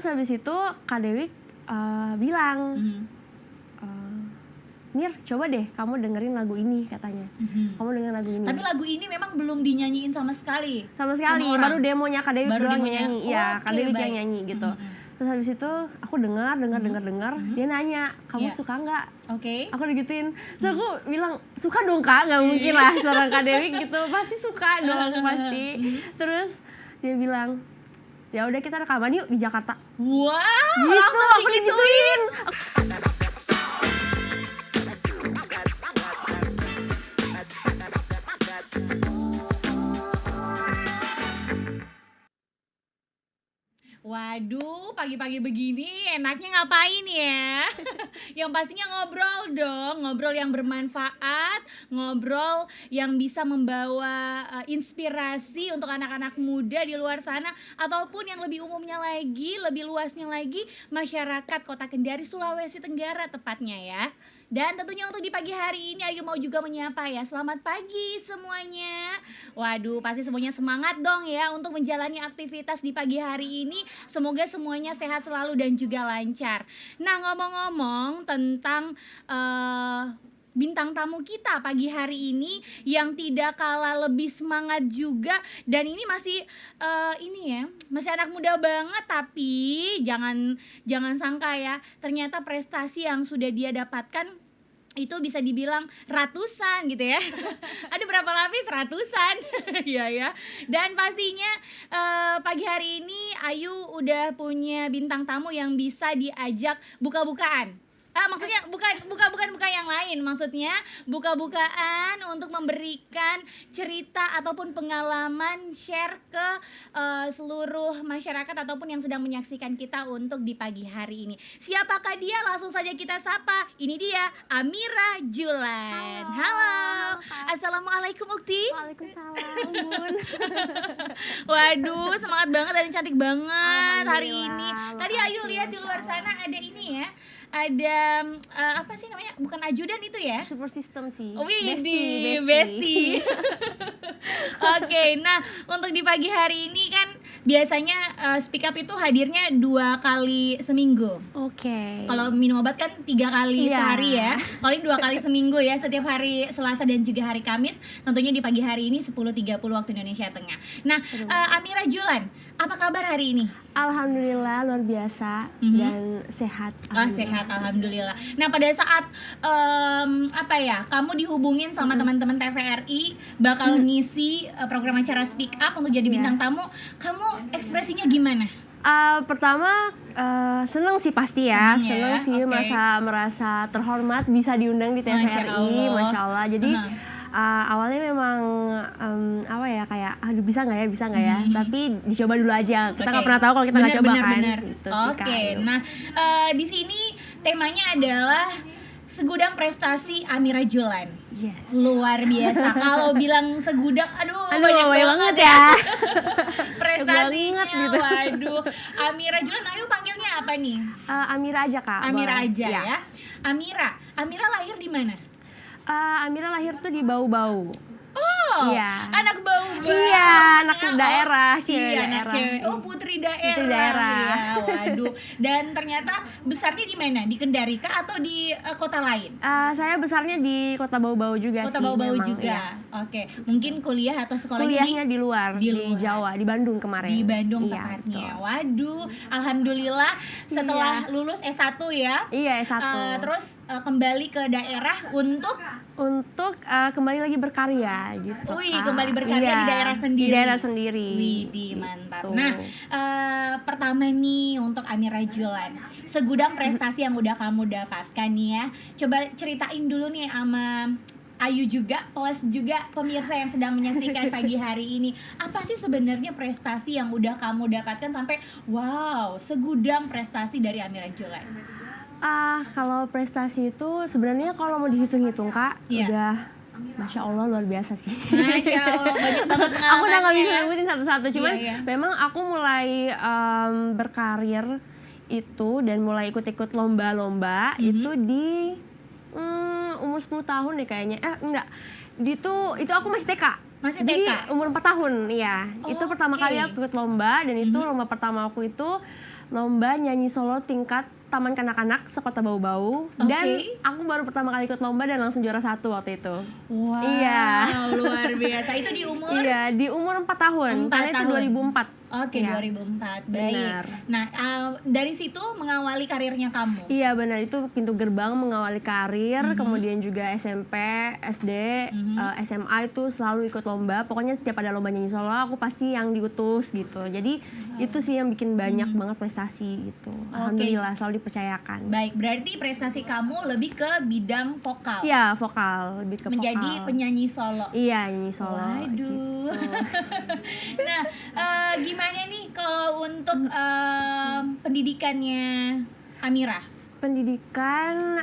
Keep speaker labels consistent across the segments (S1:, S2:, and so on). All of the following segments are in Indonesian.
S1: Terus habis itu Kak Dewi bilang, Mir, coba deh kamu dengerin lagu ini katanya. Kamu dengerin lagu ini.
S2: Tapi lagu ini memang belum dinyanyiin sama sekali.
S1: Sama sekali, baru demonya Kak Dewi doang nyanyi. Iya, Kak Dewi yang nyanyi gitu. Terus habis itu aku dengar, dia nanya, kamu suka nggak? Aku digituin. Terus aku bilang, suka dong Kak, nggak mungkin lah seorang Kak Dewi gitu, pasti suka dong pasti. Terus dia bilang, ya udah kita rekaman yuk di Jakarta.
S2: Wow,
S1: gitu,
S2: langsung
S1: aku digituin.
S2: Waduh, pagi-pagi begini enaknya ngapain ya? Yang pastinya ngobrol dong, ngobrol yang bermanfaat, ngobrol yang bisa membawa inspirasi untuk anak-anak muda di luar sana, ataupun yang lebih umumnya lagi, lebih luasnya lagi, masyarakat Kota Kendari, Sulawesi Tenggara tepatnya ya. Dan tentunya untuk di pagi hari ini Ayu mau juga menyapa ya, selamat pagi semuanya. Waduh, pasti semuanya semangat dong ya untuk menjalani aktivitas di pagi hari ini. Semoga semuanya sehat selalu dan juga lancar. Nah, ngomong-ngomong tentang bintang tamu kita pagi hari ini yang tidak kalah lebih semangat juga, dan ini masih masih anak muda banget, tapi jangan sangka ya, ternyata prestasi yang sudah dia dapatkan itu bisa dibilang ratusan gitu ya. Ada berapa lapis? Ratusan. ya. Dan pastinya pagi hari ini Ayu udah punya bintang tamu yang bisa diajak buka-bukaan. Maksudnya bukan yang lain, maksudnya buka-bukaan untuk memberikan cerita ataupun pengalaman share ke seluruh masyarakat ataupun yang sedang menyaksikan kita untuk di pagi hari ini. Siapakah dia? Langsung saja kita sapa. Ini dia Amira Julan. Halo. Assalamualaikum Ukti.
S1: Waalaikumsalam Bun.
S2: Waduh, semangat banget dan cantik banget hari ini. Tadi Ayu lihat di luar sana ada ini ya. Ada apa sih namanya? Bukan ajudan itu ya?
S1: Support system sih.
S2: Besti. Oke, nah untuk di pagi hari ini kan biasanya Speak Up itu hadirnya 2 kali seminggu. Kalau minum obat kan 3 kali sehari ya. Paling 2 kali seminggu ya, setiap hari Selasa dan juga hari Kamis. Tentunya di pagi hari ini 10.30 waktu Indonesia Tengah. Nah, Amira Julan, apa kabar hari ini?
S1: Alhamdulillah luar biasa dan sehat.
S2: Sehat, alhamdulillah. Nah, pada saat kamu dihubungin sama teman-teman TVRI bakal ngisi program acara Speak Up untuk jadi bintang tamu, kamu ekspresinya gimana?
S1: Pertama seneng sih pasti ya, seneng sih, merasa terhormat bisa diundang di TVRI, Masya Allah. Jadi awalnya memang kayak aduh bisa nggak ya, tapi dicoba dulu aja, kita nggak pernah tahu kalau kita nggak coba kan. Gitu
S2: nah di sini temanya adalah segudang prestasi Amira Julan. Luar biasa. Kalau bilang segudang, aduh banyak banget ya prestasinya gitu. Waduh, Amira Julan, Ayu panggilnya apa nih?
S1: Amira aja Kak.
S2: Amira aja ya. Amira lahir di mana?
S1: Amira lahir tuh di Bau-Bau.
S2: Anak Bau-Bau.
S1: Iya, anak daerah,
S2: anak cewek. Putri daerah. Ya, waduh. Dan ternyata besarnya di mana? Di Kendari kah atau di kota lain?
S1: Saya besarnya di kota Bau-Bau juga.
S2: Kota Bau-Bau juga. Oke. Mungkin kuliah atau
S1: kuliahnya di luar, di Jawa, di Bandung kemarin.
S2: Di Bandung tepatnya. Waduh, alhamdulillah setelah lulus S1 ya.
S1: Iya, S1.
S2: Terus kembali ke daerah untuk
S1: kembali lagi berkarya gitu.
S2: Kembali berkarya di daerah sendiri.
S1: Di daerah sendiri.
S2: Widih, mantap. Gitu. Nah, pertama nih untuk Amira Julan, segudang prestasi yang udah kamu dapatkan nih ya. Coba ceritain dulu nih sama Ayu juga, plus juga pemirsa yang sedang menyaksikan pagi hari ini. Apa sih sebenarnya prestasi yang udah kamu dapatkan sampai wow, segudang prestasi dari Amira Julan?
S1: Kalau prestasi itu sebenarnya kalau mau dihitung-hitung Kak, udah Masya Allah luar biasa sih.
S2: Masya Allah, banyak banget pengalamannya.
S1: Aku udah gak bisa nyebutin satu-satu, cuman memang aku mulai berkarir itu dan mulai ikut-ikut lomba-lomba itu di umur 10 tahun deh kayaknya. Enggak, itu aku masih TK. Jadi umur 4 tahun, iya. Itu pertama kali aku ikut lomba, dan itu lomba pertama aku itu lomba nyanyi solo tingkat Taman Kanak-kanak sekota Bau-Bau, dan aku baru pertama kali ikut lomba dan langsung juara 1 waktu itu.
S2: Wow, luar biasa. Itu di umur?
S1: Iya, di umur 4 tahun, karena itu 2004.
S2: Oke, 2004. Baik.
S1: Benar.
S2: Nah, dari situ mengawali karirnya kamu?
S1: Iya, benar, itu pintu gerbang mengawali karir. Kemudian juga SMP, SD, SMA itu selalu ikut lomba. Pokoknya setiap ada lomba nyanyi solo, aku pasti yang diutus gitu. Jadi itu sih yang bikin banyak banget prestasi gitu. Alhamdulillah selalu dipercayakan.
S2: Baik, berarti prestasi kamu lebih ke bidang vokal?
S1: Iya, vokal, lebih ke vokal.
S2: Menjadi penyanyi solo?
S1: Iya, nyanyi solo.
S2: Waduh. Gitu. Nah, gimana nih kalau untuk pendidikannya Amira?
S1: Pendidikan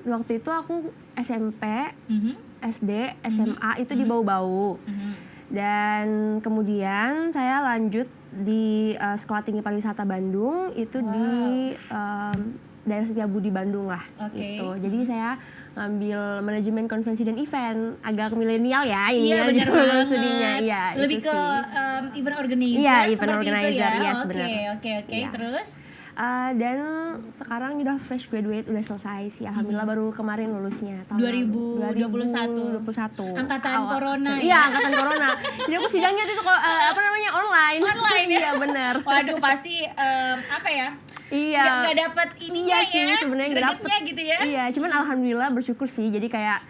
S1: waktu itu aku SMP, SD, SMA itu di Bau-Bau. Dan kemudian saya lanjut di Sekolah Tinggi Pariwisata Bandung itu di daerah Setiabudi Bandung lah gitu. Jadi saya ngambil manajemen konvensi dan event, agak milenial ya ini.
S2: Iya, benar banget.
S1: Studinya, iya,
S2: lebih ke event organizer.
S1: Iya, event organizer,
S2: ya.
S1: Benar.
S2: Oke. Ya. Terus
S1: dan sekarang udah fresh graduate, udah selesai sih, alhamdulillah baru kemarin lulusnya tahun
S2: 2021. Angkatan corona ya?
S1: Iya, angkatan corona. Jadi aku sidangnya itu online.
S2: Online ya?
S1: Iya, benar.
S2: Waduh, pasti apa ya?
S1: Iya.
S2: Gak dapat ininya
S1: sih,
S2: ya,
S1: sebenarnya nggak dapet
S2: gitu ya.
S1: Iya, cuman alhamdulillah bersyukur sih. Jadi kayak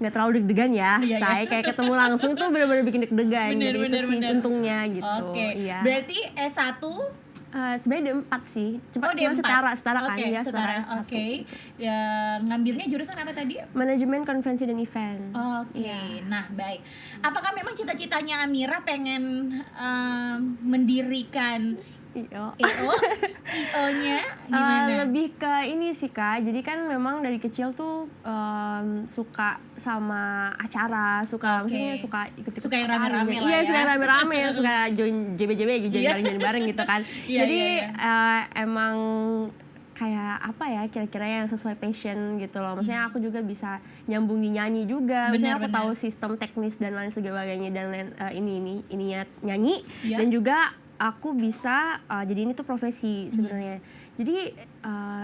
S1: nggak terlalu deg-degan ya. Saya kayak ketemu langsung tuh benar-benar bikin deg-degan. Jadi itu sih untungnya gitu. Iya.
S2: Berarti S1
S1: sebenarnya ada 4 sih. Cuma setara kan ya, setara.
S2: Ya, ngambilnya jurusan apa tadi?
S1: Manajemen konvensi dan event.
S2: Nah, baik. Apakah memang cita-citanya Amira pengen mendirikan IO-nya gimana?
S1: Lebih ke ini sih Kak, jadi kan memang dari kecil tuh suka sama acara, maksudnya suka ikut-ikut
S2: yang rame-rame lah ya.
S1: Iya, suka yang rame-rame, suka join JBJB gitu, join bareng gitu kan. Jadi emang kayak apa ya, kira-kira yang sesuai passion gitu loh. Maksudnya aku juga bisa nyambung di nyanyi juga. Maksudnya aku tahu sistem teknis dan lain sebagainya dan ininya nyanyi dan juga aku bisa jadi ini tuh profesi sebenarnya. Jadi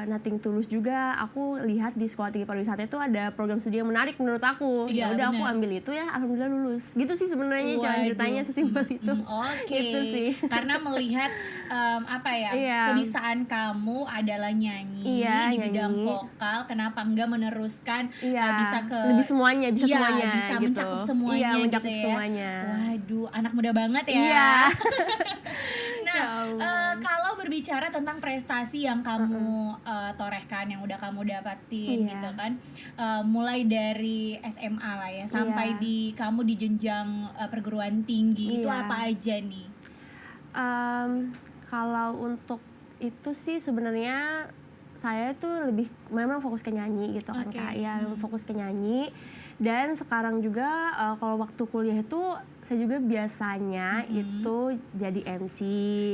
S1: nothing tulus juga, aku lihat di Sekolah Tinggi Pariwisata itu ada program studi yang menarik menurut aku. Ya udah aku ambil itu ya, alhamdulillah lulus. Gitu sih sebenarnya, jalan ceritanya sesimpel itu. Gitu sih.
S2: Karena melihat kebisaan kamu adalah nyanyi di bidang vokal, kenapa enggak meneruskan bisa ke
S1: lebih semuanya, bisa
S2: gitu. Mencakup semuanya
S1: mencakup
S2: gitu ya.
S1: Semuanya.
S2: Waduh, anak muda banget ya.
S1: Iya.
S2: Nah, kalau berbicara tentang prestasi yang kamu torehkan, yang udah kamu dapatin gitu kan, mulai dari SMA lah ya sampai kamu di jenjang perguruan tinggi, itu apa aja nih?
S1: Kalau untuk itu sih sebenarnya saya tuh lebih memang fokus ke nyanyi gitu kan Kak. Ya, fokus ke nyanyi. Dan sekarang juga kalau waktu kuliah itu saya juga biasanya itu jadi MC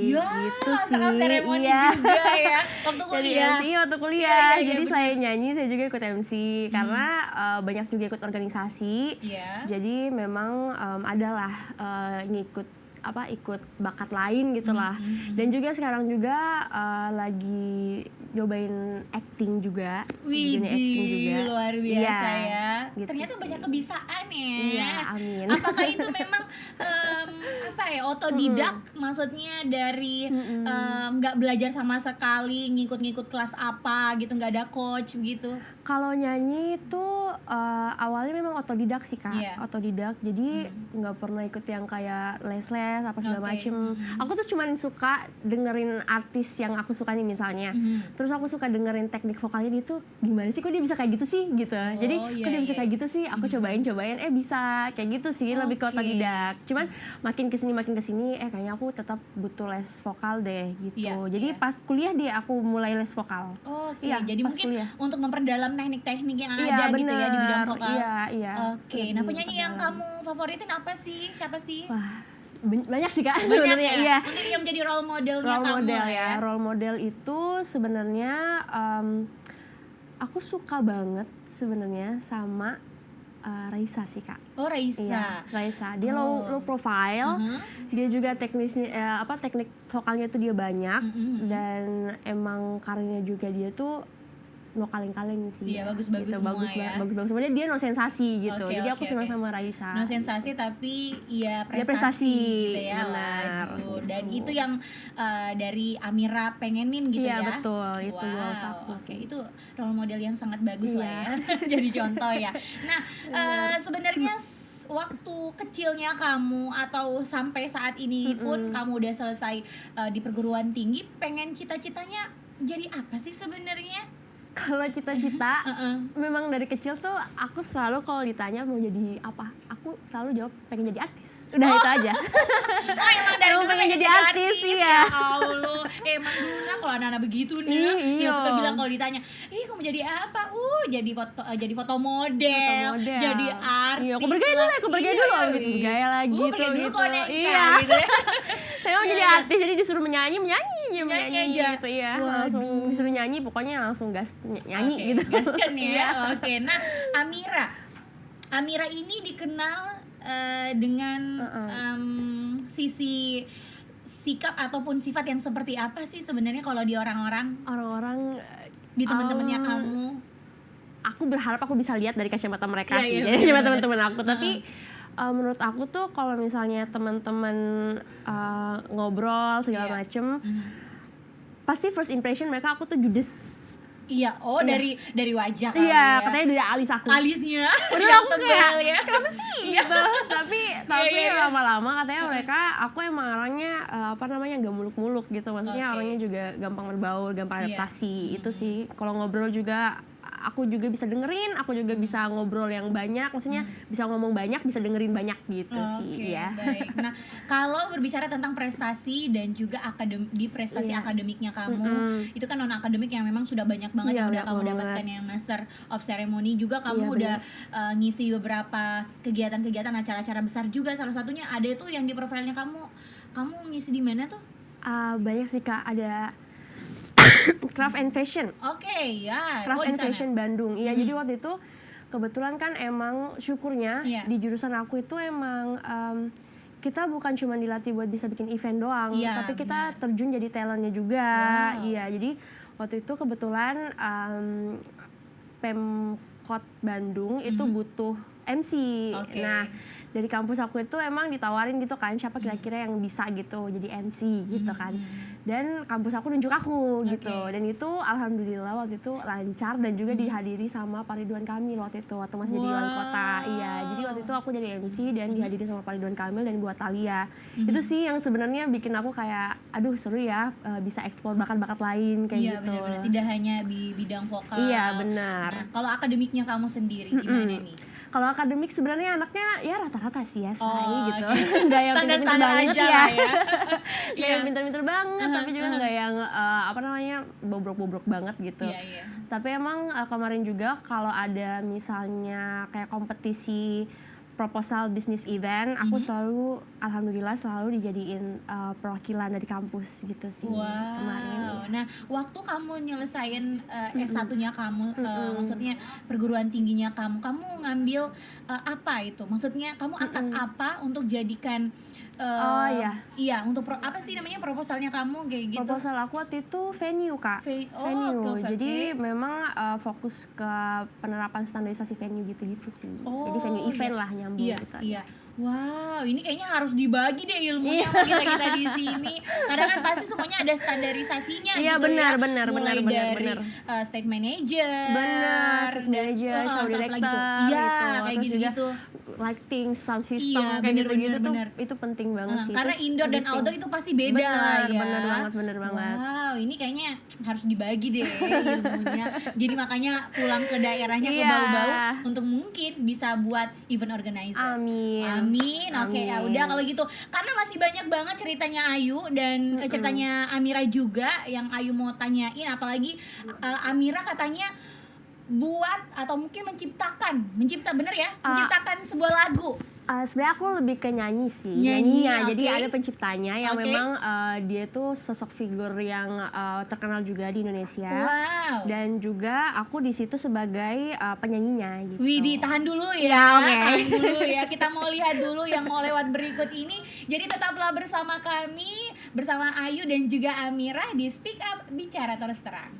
S1: gitu sih.
S2: Seremoni juga ya waktu kuliah.
S1: Jadi MC waktu kuliah. Jadi saya nyanyi, saya juga ikut MC karena banyak juga ikut organisasi. Jadi memang adalah ikut bakat lain gitulah. Dan juga sekarang juga lagi nyobain acting juga.
S2: Widih, luar biasa ya. Gitu ternyata sih. Banyak kebisaan ya.
S1: Iya, amin.
S2: Apakah itu memang otodidak? Maksudnya dari nggak belajar sama sekali, ngikut-ngikut kelas apa gitu, nggak ada coach gitu?
S1: Kalau nyanyi itu awalnya memang otodidak sih Kak. Otodidak, jadi nggak pernah ikut yang kayak les-les apa segala macem. Aku tuh cuman suka dengerin artis yang aku suka nih misalnya. Terus aku suka dengerin teknik vokalnya dia tuh gimana sih, kok dia bisa kayak gitu sih gitu. Jadi kok dia bisa kayak gitu sih, aku cobain bisa kayak gitu sih, lebih ke otodidak. Cuman makin kesini kayaknya aku tetap butuh les vokal deh gitu. Jadi pas kuliah aku mulai les vokal.
S2: Jadi mungkin kuliah. Untuk memperdalam teknik-teknik yang ada gitu ya di bidang vokal. Nah penyanyi yang kamu favoritin apa sih? Siapa sih?
S1: Wah, banyak sih Kak sebenarnya.
S2: Iya. Mungkin yang menjadi role modelnya kamu ya.
S1: Role model itu sebenarnya aku suka banget sebenarnya sama Raisa sih Kak.
S2: Oh Raisa.
S1: Iya, Raisa. Dia low profile. Dia juga teknisnya teknik vokalnya tuh dia banyak dan emang karirnya juga dia tuh no kaleng-kaleng sih.
S2: Iya, bagus-bagus gitu, semua ya.
S1: Bagus-bagus semua. Dia no sensasi gitu. Jadi aku senang sama Raisa.
S2: No sensasi tapi ya prestasi gitu ya.
S1: Benar.
S2: Waduh. Dan itu yang dari Amira pengenin gitu ya.
S1: Iya, betul. Itu goals aku sih.
S2: Itu role model yang sangat bagus lah ya. Jadi contoh ya. Nah, sebenarnya waktu kecilnya kamu atau sampai saat ini pun kamu udah selesai di perguruan tinggi, pengen cita-citanya jadi apa sih sebenarnya?
S1: Kalau cita-cita, memang dari kecil tuh aku selalu kalau ditanya mau jadi apa, aku selalu jawab pengen jadi artis. Udah itu aja.
S2: Oh emang dari dulu
S1: pengen jadi artis sih ya.
S2: Allah, emang dulu kalau anak-anak begitu nih, yang suka bilang kalau ditanya, kamu jadi apa? Jadi foto model, jadi artis.
S1: Iya, aku bergaya dulu, bergaya lagi
S2: tuh gitu.
S1: Iya. Gitu ya. Saya mau jadi artis, jadi disuruh menyanyi aja gitu ya. Langsung disuruh nyanyi, pokoknya langsung gas nyanyi gitu.
S2: Gaskan ya. Oke. Nah, Amira ini dikenal dengan sisi sikap ataupun sifat yang seperti apa sih sebenarnya kalau di orang-orang di teman-temannya kamu?
S1: Aku berharap aku bisa lihat dari kacamata mereka sih, dari kacamata teman-teman aku. Tapi menurut aku tuh kalau misalnya teman-teman ngobrol segala macem, pasti first impression mereka aku tuh judes.
S2: Iya, dari wajah
S1: kali ya. Katanya dari alis aku.
S2: Alisnya.
S1: Udah aku tebal ya. Kenapa sih? Gitu. Tapi lama-lama katanya mereka aku emang orangnya gak muluk-muluk gitu. Maksudnya orangnya juga gampang berbaur, gampang adaptasi. Itu sih. Kalau ngobrol juga aku juga bisa dengerin, aku juga bisa ngobrol yang banyak, maksudnya bisa ngomong banyak, bisa dengerin banyak gitu sih ya.
S2: Baik. Nah, kalau berbicara tentang prestasi dan juga prestasi akademiknya kamu, itu kan non akademik yang memang sudah banyak banget yang udah kamu dapatkan, yang Master of Ceremony juga kamu udah ngisi beberapa kegiatan-kegiatan acara-acara besar juga, salah satunya ada tuh yang di profilnya kamu ngisi di mana tuh?
S1: Banyak sih Kak, ada Craft and Fashion. Craft and Fashion Bandung. Iya, jadi waktu itu kebetulan kan emang syukurnya di jurusan aku itu emang kita bukan cuma dilatih buat bisa bikin event doang, tapi kita terjun jadi talentnya juga. Iya, jadi waktu itu kebetulan Pemkot Bandung itu butuh MC. Nah, dari kampus aku itu emang ditawarin gitu kan, siapa kira-kira yang bisa gitu jadi MC gitu kan. Dan kampus aku nunjuk aku gitu. Dan itu alhamdulillah waktu itu lancar dan juga dihadiri sama Pak Ridwan Kamil waktu itu, waktu masih jadi wali kota. Iya, jadi waktu itu aku jadi MC dan dihadiri sama Pak Ridwan Kamil dan buat Thalia. Itu sih yang sebenarnya bikin aku kayak aduh seru ya, bisa eksplor bakat-bakat lain kayak gitu.
S2: Iya benar-benar, tidak hanya di bidang vokal.
S1: Iya benar.
S2: Nah, kalau akademiknya kamu sendiri gimana nih?
S1: Kalau akademik sebenarnya anaknya ya rata-rata sih ya, gitu.
S2: Okay.
S1: Nggak yang pintar-pintar banget ya. Nggak yang pintar-pintar banget, tapi juga nggak yang bobrok-bobrok banget gitu. Tapi emang kemarin juga kalau ada misalnya kayak kompetisi proposal bisnis event, aku selalu alhamdulillah selalu dijadiin perwakilan dari kampus gitu sih kemarin.
S2: Nah, waktu kamu nyelesain S1-nya kamu, maksudnya perguruan tingginya kamu ngambil apa itu? Maksudnya kamu angkat apa untuk jadikan untuk apa sih namanya proposalnya kamu kayak gitu?
S1: Proposal aku waktu itu venue Kak. Venue. Jadi memang fokus ke penerapan standarisasi venue gitu-gitu sih. Jadi venue event lah nyambung gitu.
S2: Iya. Wow, ini kayaknya harus dibagi deh ilmunya sama kita di sini. Karena kan pasti semuanya ada standarisasinya gitu
S1: benar,
S2: ya.
S1: Benar.
S2: Stage manager.
S1: Stage manager, show director.
S2: Kayak gitu-gitu.
S1: Lighting, sound system, kayak gitu-gitu tuh itu penting banget sih.
S2: Karena indoor dan outdoor itu pasti beda lah ya.
S1: Bener banget.
S2: Wow, ini kayaknya harus dibagi deh ilmunya. Jadi makanya pulang ke daerahnya ke bau-bau untuk mungkin bisa buat event organizer. Amin. Oke, ya udah kalau gitu. Karena masih banyak banget ceritanya Ayu dan ceritanya Amira juga yang Ayu mau tanyain, apalagi Amira katanya buat atau mungkin menciptakan sebuah lagu
S1: Sebenarnya aku lebih ke nyanyi sih,
S2: nyanyinya.
S1: Jadi ada penciptanya yang memang dia tuh sosok figur yang terkenal juga di Indonesia.
S2: Wow.
S1: Dan juga aku di situ sebagai penyanyinya gitu.
S2: Widih, tahan dulu ya, tahan dulu ya. Kita mau lihat dulu yang mau lewat berikut ini. Jadi tetaplah bersama kami, bersama Ayu dan juga Amirah di Speak Up Bicara Terus Terang.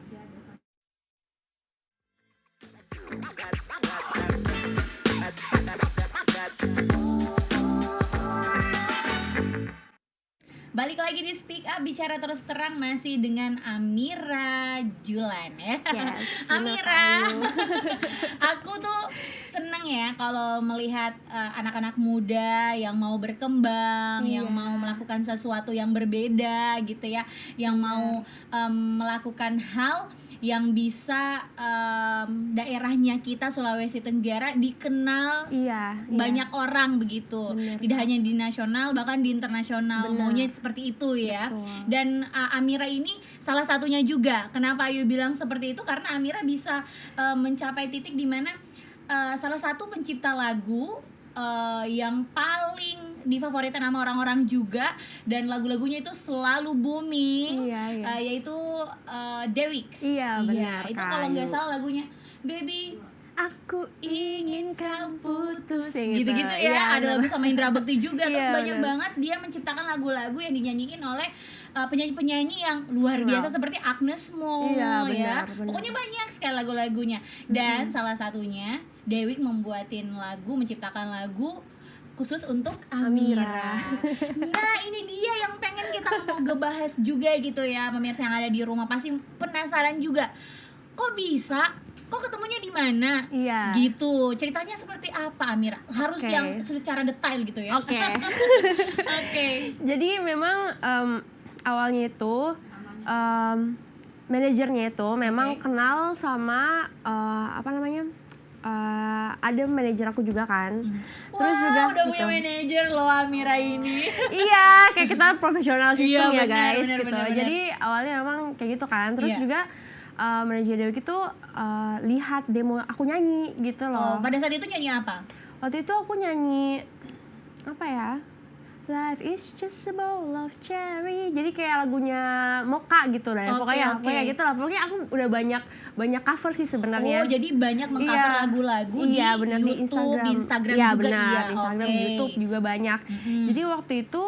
S2: Balik lagi di Speak Up Bicara Terus Terang masih dengan Amira Julan ya.
S1: Yes,
S2: Amira, aku tuh seneng ya kalau melihat anak-anak muda yang mau berkembang, yang mau melakukan sesuatu yang berbeda gitu ya, yang mau melakukan hal yang bisa daerahnya kita Sulawesi Tenggara dikenal banyak orang begitu. Tidak hanya di nasional, bahkan di internasional. Maunya seperti itu ya. Betul. Dan Amira ini salah satunya juga. Kenapa Ayu bilang seperti itu? Karena Amira bisa mencapai titik di mana salah satu pencipta lagu yang paling difavoritan sama orang-orang juga, dan lagu-lagunya itu selalu booming, yaitu Dewiq.
S1: Benar.
S2: Itu kalau nggak salah lagunya Baby Aku Ingin Kau Putus, gitu-gitu ya. Ada lagu sama Indra Bekti juga. Terus banyak banget dia menciptakan lagu-lagu yang dinyanyiin oleh penyanyi-penyanyi yang luar biasa seperti Agnes Mo ya. Pokoknya banyak sekali lagu-lagunya. Dan salah satunya Dewiq menciptakan lagu khusus untuk Amira. Nah, ini dia yang pengen kita mau ngebahas juga gitu ya, pemirsa yang ada di rumah pasti penasaran juga. Kok bisa? Kok ketemunya di mana? Gitu. Ceritanya seperti apa, Amira? Harus yang secara detail gitu ya.
S1: Oke. Jadi memang awalnya itu manajernya itu memang kenal sama ada manajer aku juga kan. Terus juga
S2: udah punya manajer loh Amira ini.
S1: Kayak kita profesional sistem ya guys. Bener. Jadi awalnya memang kayak gitu kan. Terus juga manajer Dewiq itu lihat demo aku nyanyi gitu loh.
S2: Pada saat itu nyanyi apa?
S1: Waktu itu aku nyanyi apa ya? Life is just a bowl of cherry. Jadi kayak lagunya Moka gitu lah. Pokoknya gitu lah. Pokoknya aku udah banyak cover sih sebenarnya.
S2: Jadi banyak mengcover lagu-lagu di YouTube, di Instagram juga.
S1: Di Instagram, di YouTube juga banyak. Jadi waktu itu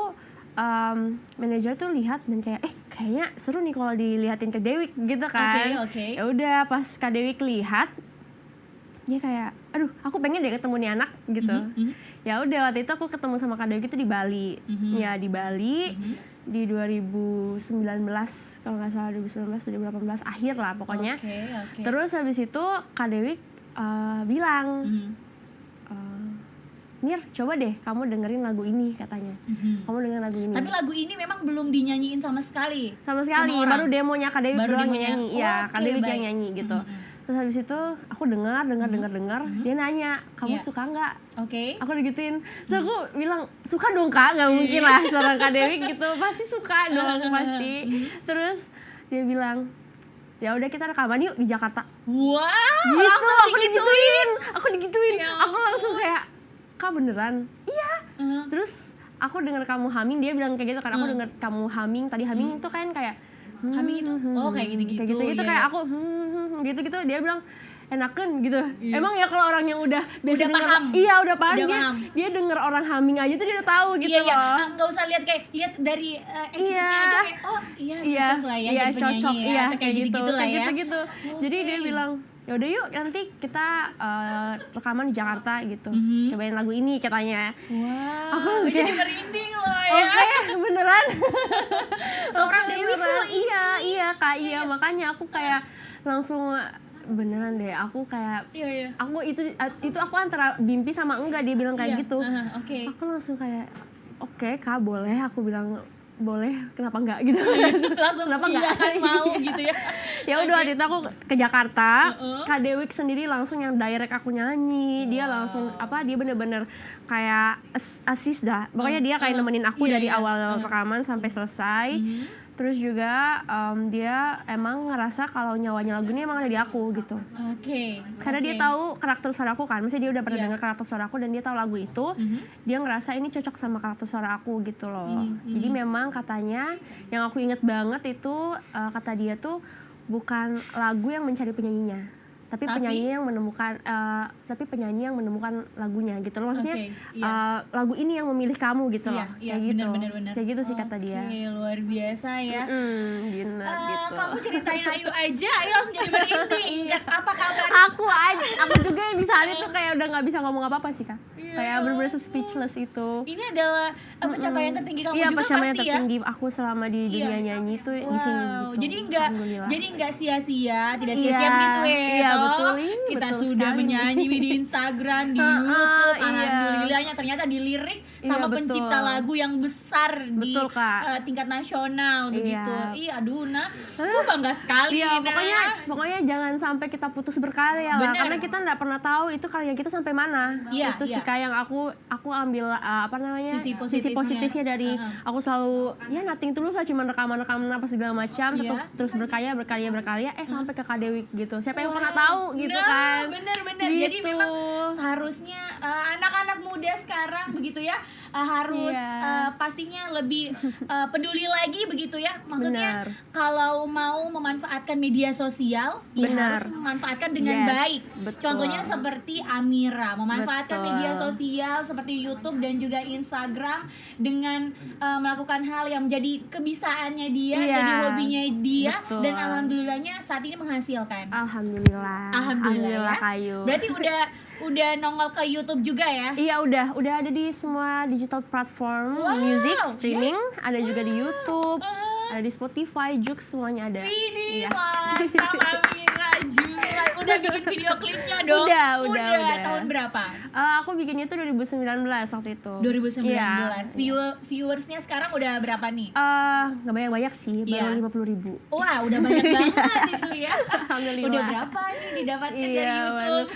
S1: manajer tuh lihat dan kayak kayaknya seru nih kalau dilihatin ke Dewiq gitu kan. Ya udah pas Kak Dewiq lihat, dia kayak aduh aku pengen deh ketemu nih anak gitu. Ya udah waktu itu aku ketemu sama Kak Dewiq itu di Bali. Di Bali di 2019 kalau nggak salah, 2019 2018 akhir lah pokoknya. Terus habis itu Kak Dewiq bilang Mir, coba deh kamu dengerin lagu ini katanya. Kamu dengerin lagu ini.
S2: Tapi lagu ini memang belum dinyanyiin sama sekali.
S1: Baru demonya Kak Dewiq doang nyanyi. Kak Dewiq yang nyanyi gitu. Terus habis itu aku dengar, dia nanya, kamu suka nggak? Aku digituin. Terus aku bilang, suka dong Kak, nggak mungkin lah seorang Kak Dewiq gitu, pasti suka dong pasti. Terus dia bilang, ya udah kita rekaman yuk di Jakarta.
S2: Wow,
S1: gitu,
S2: langsung
S1: aku digituin. Aku langsung kayak, Kak beneran? Iya. Terus aku denger kamu humming, dia bilang kayak gitu kan, aku denger kamu humming, tadi humming itu kan kayak
S2: humming itu kayak gitu-gitu.
S1: Kayak aku gitu-gitu, dia bilang enakan gitu. Emang ya kalau orang yang udah biasa
S2: paham.
S1: Udah paham. Dia denger orang humming aja tuh dia udah tahu gitu loh.
S2: Nggak usah lihat dari actingnya aja kayak cocok lah ya jadi penyanyi ya. Kayak gitu-gitu lah ya.
S1: Gitu. Jadi dia bilang yaudah yuk nanti kita rekaman di Jakarta gitu. Cobain lagu ini katanya.
S2: Wow, aku jadi merinding loh ya.
S1: Beneran.
S2: Seorang Dewiq loh.
S1: Iya Kak, makanya aku kayak langsung beneran deh, aku kayak aku itu aku antara mimpi sama enggak, dia bilang kayak gitu. Aku langsung kayak oke Kak, boleh, aku bilang boleh, kenapa enggak gitu.
S2: Langsung kenapa enggak akan mau gitu ya.
S1: Ya udah waktu itu aku ke Jakarta, Kak Dewiq sendiri langsung yang direct aku nyanyi. Dia langsung dia bener-bener kayak asis dah. Pokoknya dia kayak nemenin aku dari awal rekaman sampai selesai. Terus juga dia emang ngerasa kalau nyawanya lagu ini emang ada di aku gitu. Karena dia tahu karakter suara aku kan, maksudnya dia udah pernah dengar karakter suara aku dan dia tahu lagu itu, dia ngerasa ini cocok sama karakter suara aku gitu loh. Jadi memang katanya yang aku inget banget itu kata dia tuh bukan lagu yang mencari penyanyinya, tapi penyanyi yang menemukan lagunya gitu loh, maksudnya lagu ini yang memilih kamu gitu loh, kayak gitu.
S2: Bener.
S1: Kayak gitu sih kata dia.
S2: Luar biasa ya.
S1: Gitu.
S2: Kamu ceritain Ayu aja, Ayu langsung jadi merinding. Apa kabar?
S1: Aku juga yang di saat itu kayak udah nggak bisa ngomong apa-apa sih Kak. Kayak bener-bener speechless itu.
S2: Ini adalah pencapaian tertinggi kamu
S1: juga
S2: pasti
S1: pencapaian
S2: ya?
S1: tertinggi aku selama di dunia nyanyi itu di sini gitu.
S2: Jadi nggak sia-sia, tidak sia-sia begitu ya.
S1: Iya, betul.
S2: Kita
S1: betul
S2: sudah
S1: sekali.
S2: menyanyi di Instagram, di YouTube, alhamdulillahnya ternyata dilirik sama pencipta lagu yang besar di tingkat nasional begitu. Aduh aku bangga sekali.
S1: Pokoknya jangan sampai kita putus berkarya lah, karena kita nggak pernah tahu itu karya kita sampai mana. Itu sih kayak yang aku ambil sisi positifnya dari aku selalu nothing tulus lah, cuma rekaman apa segala macam, terus berkarya sampai ke Kak Dewi gitu. Siapa yang pernah tahu gitu kan.
S2: Bener gitu. Jadi memang seharusnya anak-anak muda sekarang begitu ya, harus pastinya lebih peduli lagi begitu ya. Maksudnya kalau mau memanfaatkan media sosial harus memanfaatkan dengan baik. Contohnya seperti Amira memanfaatkan media sosial seperti YouTube dan juga Instagram dengan melakukan hal yang menjadi kebisaannya dia, jadi hobinya dia, dan alhamdulillahnya saat ini menghasilkan. Alhamdulillah Kayu. Berarti udah nongol ke YouTube juga ya?
S1: Iya udah ada di semua digital platform music streaming, ada juga di YouTube, ada di Spotify, Joox, semuanya ada.
S2: Ini mantap Amira Julan. Udah bikin video klipnya dong? Udah. Tahun berapa?
S1: Aku bikinnya itu 2019 waktu itu.
S2: 2019. Viewersnya sekarang udah berapa nih?
S1: Nggak banyak sih, baru 50.000.
S2: Wah, udah banyak banget itu ya.
S1: Alhamdulillah.
S2: Udah berapa nih didapatkan dari YouTube?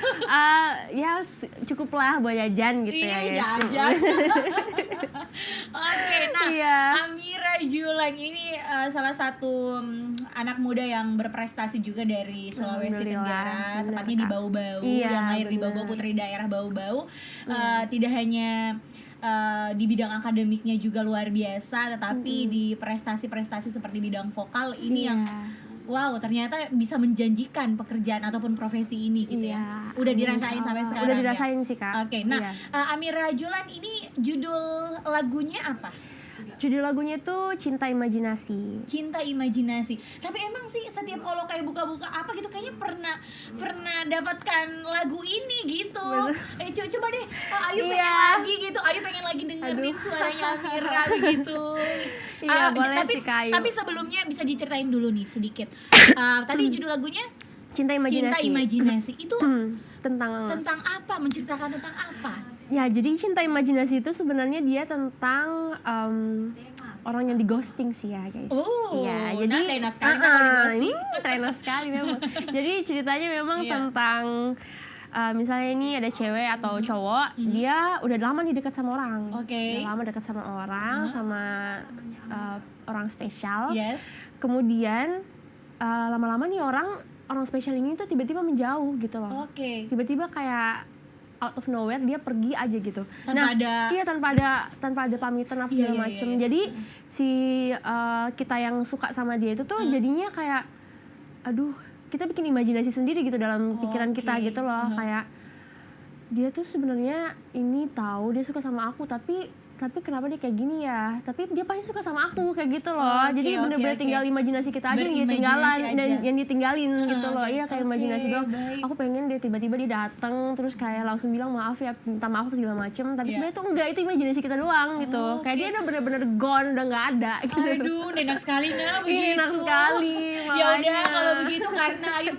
S1: Cukup lah buat jajan gitu ya guys.
S2: Jajan. Oke, Amira Julan ini salah satu anak muda yang berprestasi juga dari Sulawesi Tenggara, tepatnya di Bau-Bau, yang lahir di Bau-Bau, putri daerah Bau-Bau. Tidak hanya di bidang akademiknya juga luar biasa, tetapi di prestasi-prestasi seperti bidang vokal ini yang ternyata bisa menjanjikan pekerjaan ataupun profesi ini gitu ya. Udah dirasain sampai sekarang.
S1: Udah dirasain sih Kak.
S2: Oke, Amira Julan ini judul lagunya apa?
S1: Judul lagunya tuh Cinta Imajinasi.
S2: Cinta Imajinasi. Tapi emang sih setiap kalau kayak buka-buka apa gitu kayaknya pernah dapatkan lagu ini gitu. Coba deh, Ayu pengen lagi gitu. Ayu pengen lagi dengerin suaranya Amira begitu.
S1: Boleh sih Kayu.
S2: Tapi sebelumnya bisa diceritain dulu nih sedikit. Tadi judul lagunya
S1: Cinta Imajinasi.
S2: Itu
S1: tentang
S2: apa? Menceritakan tentang apa?
S1: Ya, jadi Cinta Imajinasi itu sebenarnya dia tentang orang yang di ghosting sih ya guys.
S2: Jadi tenar sekali kalau di ghosting.
S1: Tenar sekali memang. Jadi ceritanya memang tentang misalnya ini ada cewek atau cowok, dia udah lama nih dekat sama orang. Udah lama dekat sama orang, sama orang spesial. Kemudian lama-lama nih orang spesial ini tuh tiba-tiba menjauh gitu loh. Tiba-tiba kayak out of nowhere dia pergi aja gitu. Tanpa ada pamitan apa segala macem. Jadi si kita yang suka sama dia itu tuh jadinya kayak kita bikin imajinasi sendiri gitu dalam pikiran kita gitu loh. Kayak dia tuh sebenarnya ini tahu dia suka sama aku, tapi kenapa dia kayak gini ya? Tapi dia pasti suka sama aku kayak gitu loh. Jadi bener-bener tinggal imajinasi kita aja yang ditinggalin gitu loh. Iya, kayak imajinasi doang. Aku pengen dia tiba-tiba dia datang terus kayak langsung bilang maaf ya, minta maaf segala macem. Tapi sebenarnya tuh enggak, itu imajinasi kita doang gitu. Kayak dia udah bener-bener gone, udah nggak ada. Gitu.
S2: Aduh, enak sekali begitu.
S1: Enak sekali.
S2: Ya udah kalau begitu karena Ayu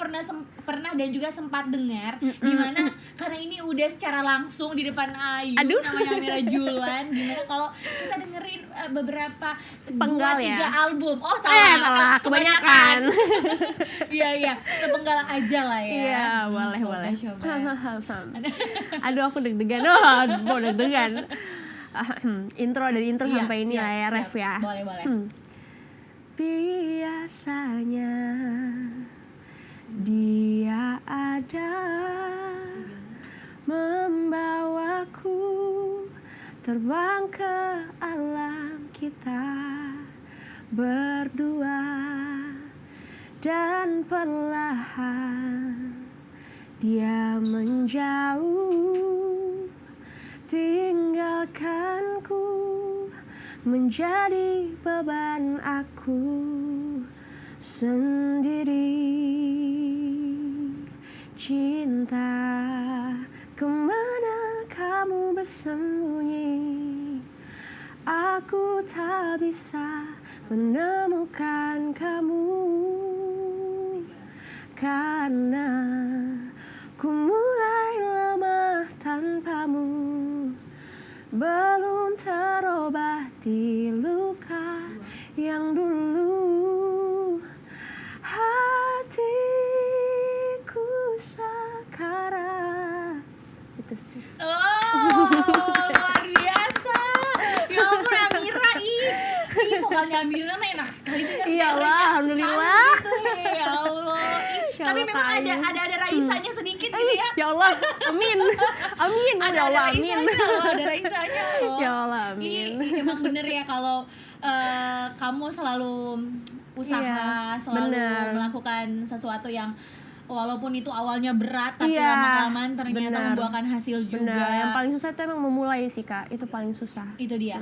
S2: pernah dan juga sempat dengar dimana karena ini udah secara langsung di depan Ayu namanya Amira Julan, gimana kalau kita dengerin beberapa
S1: sepenggal
S2: 2-3 album. Salah
S1: kebanyakan.
S2: Iya sepenggal aja lah ya.
S1: Iya, boleh coba. Aku deg-degan. Mau deg-degan. Intro dari intro sampai ini lah ya, ref ya.
S2: Boleh.
S1: Biasanya dia ada membawaku terbang ke alam kita berdua, dan perlahan dia menjauh, tinggalkanku menjadi beban aku sendiri. Cinta, kemana kamu bersembunyi? Aku tak bisa menemukan kamu, karena ku mulai lemah tanpamu. Belum terobati luka yang dulu hatiku sekarang. Itu sih.
S2: Oh, luar biasa. Ya ampun, Amira, vokalnya Amira mah enak sekali dengar.
S1: Iya lah, alhamdulillah.
S2: Gitu, ya Allah. Tapi memang ada Raisanya sedikit gitu ya.
S1: Ya Allah, amin. Amin.
S2: Ada
S1: Ya Allah, amin.
S2: ada Raisanya loh.
S1: Ya Allah, amin.
S2: Emang bener ya kalau kamu selalu usaha, selalu melakukan sesuatu yang walaupun itu awalnya berat tapi lama-kelamaan ternyata membuahkan hasil juga.
S1: Benar. Yang paling susah itu emang memulai sih, Kak. Itu paling susah.
S2: Itu dia.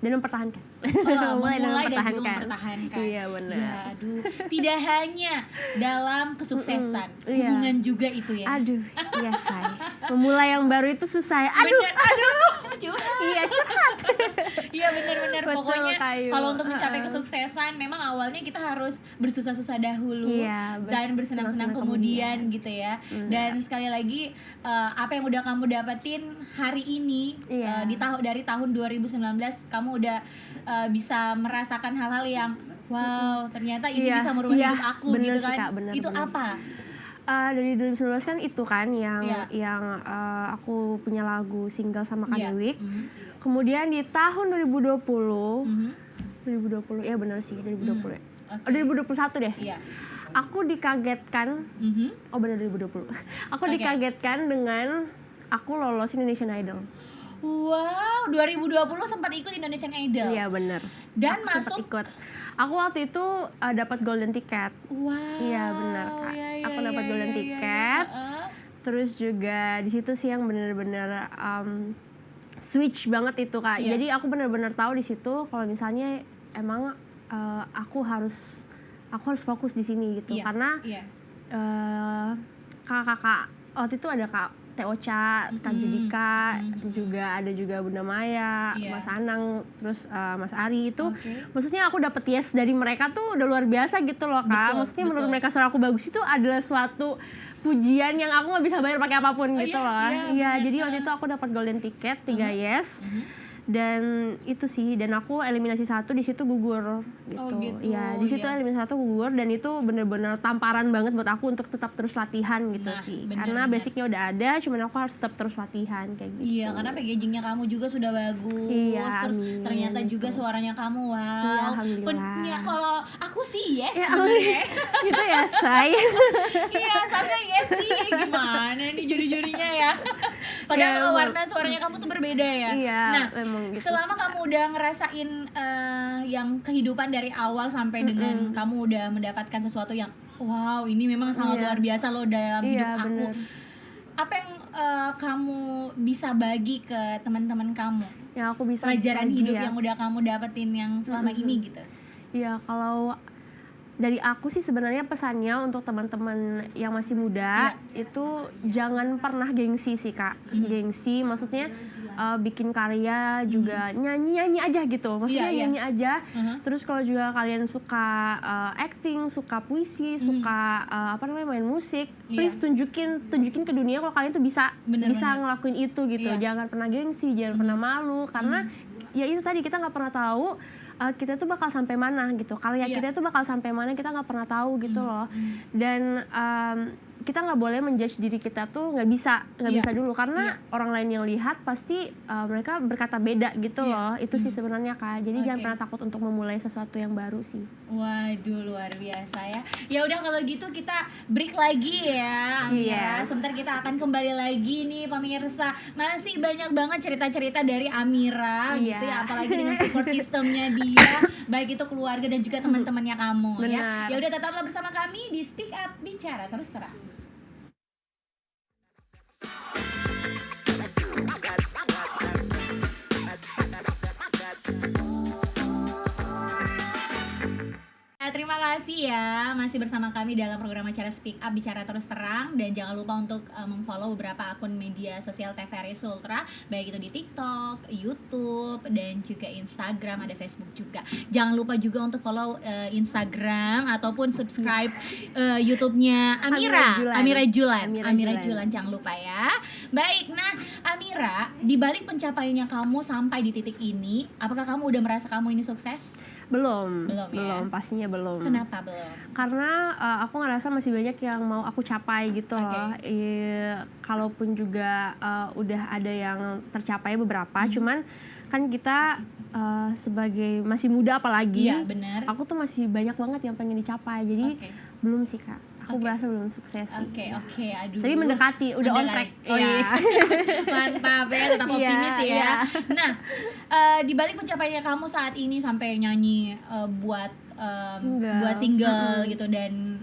S1: Dan mempertahankan.
S2: Memulai dan juga mempertahankan.
S1: Iya, benar.
S2: Ya, aduh. Tidak hanya dalam kesuksesan, hubungan juga itu ya.
S1: Aduh, iya say. Memulai yang baru itu susah ya. Aduh, Iya, curhat.
S2: Iya, benar-benar. Pokoknya
S1: Kayu.
S2: kalau untuk mencapai kesuksesan memang awalnya kita harus bersusah-susah dahulu dan bersenang-senang kemudian gitu ya. Dan sekali lagi apa yang udah kamu dapetin hari ini dari tahun 2019 kamu udah bisa merasakan hal-hal yang wow, ternyata ini bisa merubah hidup aku gitu kan.
S1: Kak,
S2: itu apa?
S1: Dari 2019 kan itu kan yang aku punya lagu single sama Kak Dewi. Kemudian di tahun 2020 ya benar sih 2020 ya. 2021 deh. Aku dikagetkan. Oh benar 2020. Aku dikagetkan dengan aku lolos Indonesian Idol.
S2: Wow, 2020 sempat ikut Indonesian Idol.
S1: Iya benar.
S2: Dan
S1: aku
S2: masuk
S1: ikut. Aku waktu itu dapat golden ticket.
S2: Wow.
S1: Iya benar Kak. Aku dapat golden ticket. Terus juga di situ sih yang benar-benar switch banget itu Kak. Jadi aku benar-benar tahu di situ kalau misalnya emang aku harus fokus di sini gitu. Karena kakak-kakak waktu itu ada Kak Teocha, Kak Judika, ada juga Bunda Maya, Mas Anang, terus Mas Ari itu, maksudnya aku dapet yes dari mereka tuh udah luar biasa gitu loh Kak. Maksudnya menurut mereka suara aku bagus itu adalah suatu pujian yang aku nggak bisa bayar pakai apapun gitu loh. Iya, jadi waktu itu aku dapat golden ticket 3 yes. Dan itu sih, dan aku eliminasi 1 di situ gugur gitu. Iya, di situ eliminasi 1 gugur, dan itu bener-bener tamparan banget buat aku untuk tetap terus latihan gitu sih. Karena basicnya udah ada, cuman aku harus tetap terus latihan kayak gitu.
S2: Iya, karena packagingnya kamu juga sudah bagus. Terus ternyata juga suaranya kamu wow.
S1: Iya, alhamdulillah.
S2: Kalau aku sih yes sebenarnya.
S1: Gitu ya, say.
S2: Iya, seharusnya yes sih. Gimana nih juri-jurinya ya? Padahal warna suaranya kamu tuh berbeda ya.
S1: Iya,
S2: nah,
S1: gitu.
S2: Selama kamu udah ngerasain yang kehidupan dari awal sampai dengan kamu udah mendapatkan sesuatu yang wow, ini memang sangat luar biasa loh dalam hidup aku. Bener. Apa yang kamu bisa bagi ke teman-teman kamu?
S1: Yang aku bisa
S2: pelajaran hidup yang udah kamu dapetin yang selama ini gitu.
S1: Iya, kalau dari aku sih sebenarnya pesannya untuk teman-teman yang masih muda itu jangan pernah gengsi sih Kak. Gengsi maksudnya bikin karya juga nyanyi aja gitu. Maksudnya nyanyi aja. Terus kalau juga kalian suka acting, suka puisi, suka main musik, please tunjukin ke dunia kalau kalian tuh bisa ngelakuin itu gitu. Jangan pernah gengsi, jangan pernah malu, karena ya itu tadi kita nggak pernah tahu kita tuh bakal sampai mana gitu. Karya kita tuh bakal sampai mana kita nggak pernah tahu gitu loh. Dan kita nggak boleh menjudge diri kita tuh nggak bisa dulu karena orang lain yang lihat pasti mereka berkata beda gitu loh. Itu sih sebenarnya Kak. Jadi jangan pernah takut untuk memulai sesuatu yang baru sih.
S2: Waduh, luar biasa ya. Ya udah kalau gitu kita break lagi ya Amira. Sebentar kita akan kembali lagi nih pemirsa. Masih banyak banget cerita-cerita dari Amira gitu ya, apalagi dengan support sistemnya dia, baik itu keluarga dan juga teman-temannya kamu. Ya udah, tetaplah bersama kami di Speak Up, bicara terus terang. Terima kasih ya masih bersama kami dalam program acara Speak Up, bicara terus terang. Dan jangan lupa untuk memfollow beberapa akun media sosial TVRI Sultra, baik itu di TikTok, YouTube, dan juga Instagram, ada Facebook juga. Jangan lupa juga untuk follow Instagram ataupun subscribe YouTube-nya Amira Julan, jangan lupa ya. Baik, nah Amira, di balik pencapaiannya kamu sampai di titik ini, apakah kamu udah merasa kamu ini sukses?
S1: Belum,
S2: ya?
S1: Pastinya belum.
S2: Kenapa belum?
S1: Karena aku ngerasa masih banyak yang mau aku capai gitu loh. Kalaupun juga udah ada yang tercapai beberapa, cuman kan kita sebagai masih muda apalagi,
S2: bener.
S1: Aku tuh masih banyak banget yang pengen dicapai. Jadi belum sih Kak. Aku berasa belum sukses sih.
S2: Oke, aduh.
S1: Tapi mendekati, udah on track.
S2: Mantap ya, tetap optimis ya. Nah, di balik pencapaiannya kamu saat ini sampai nyanyi buat single gitu dan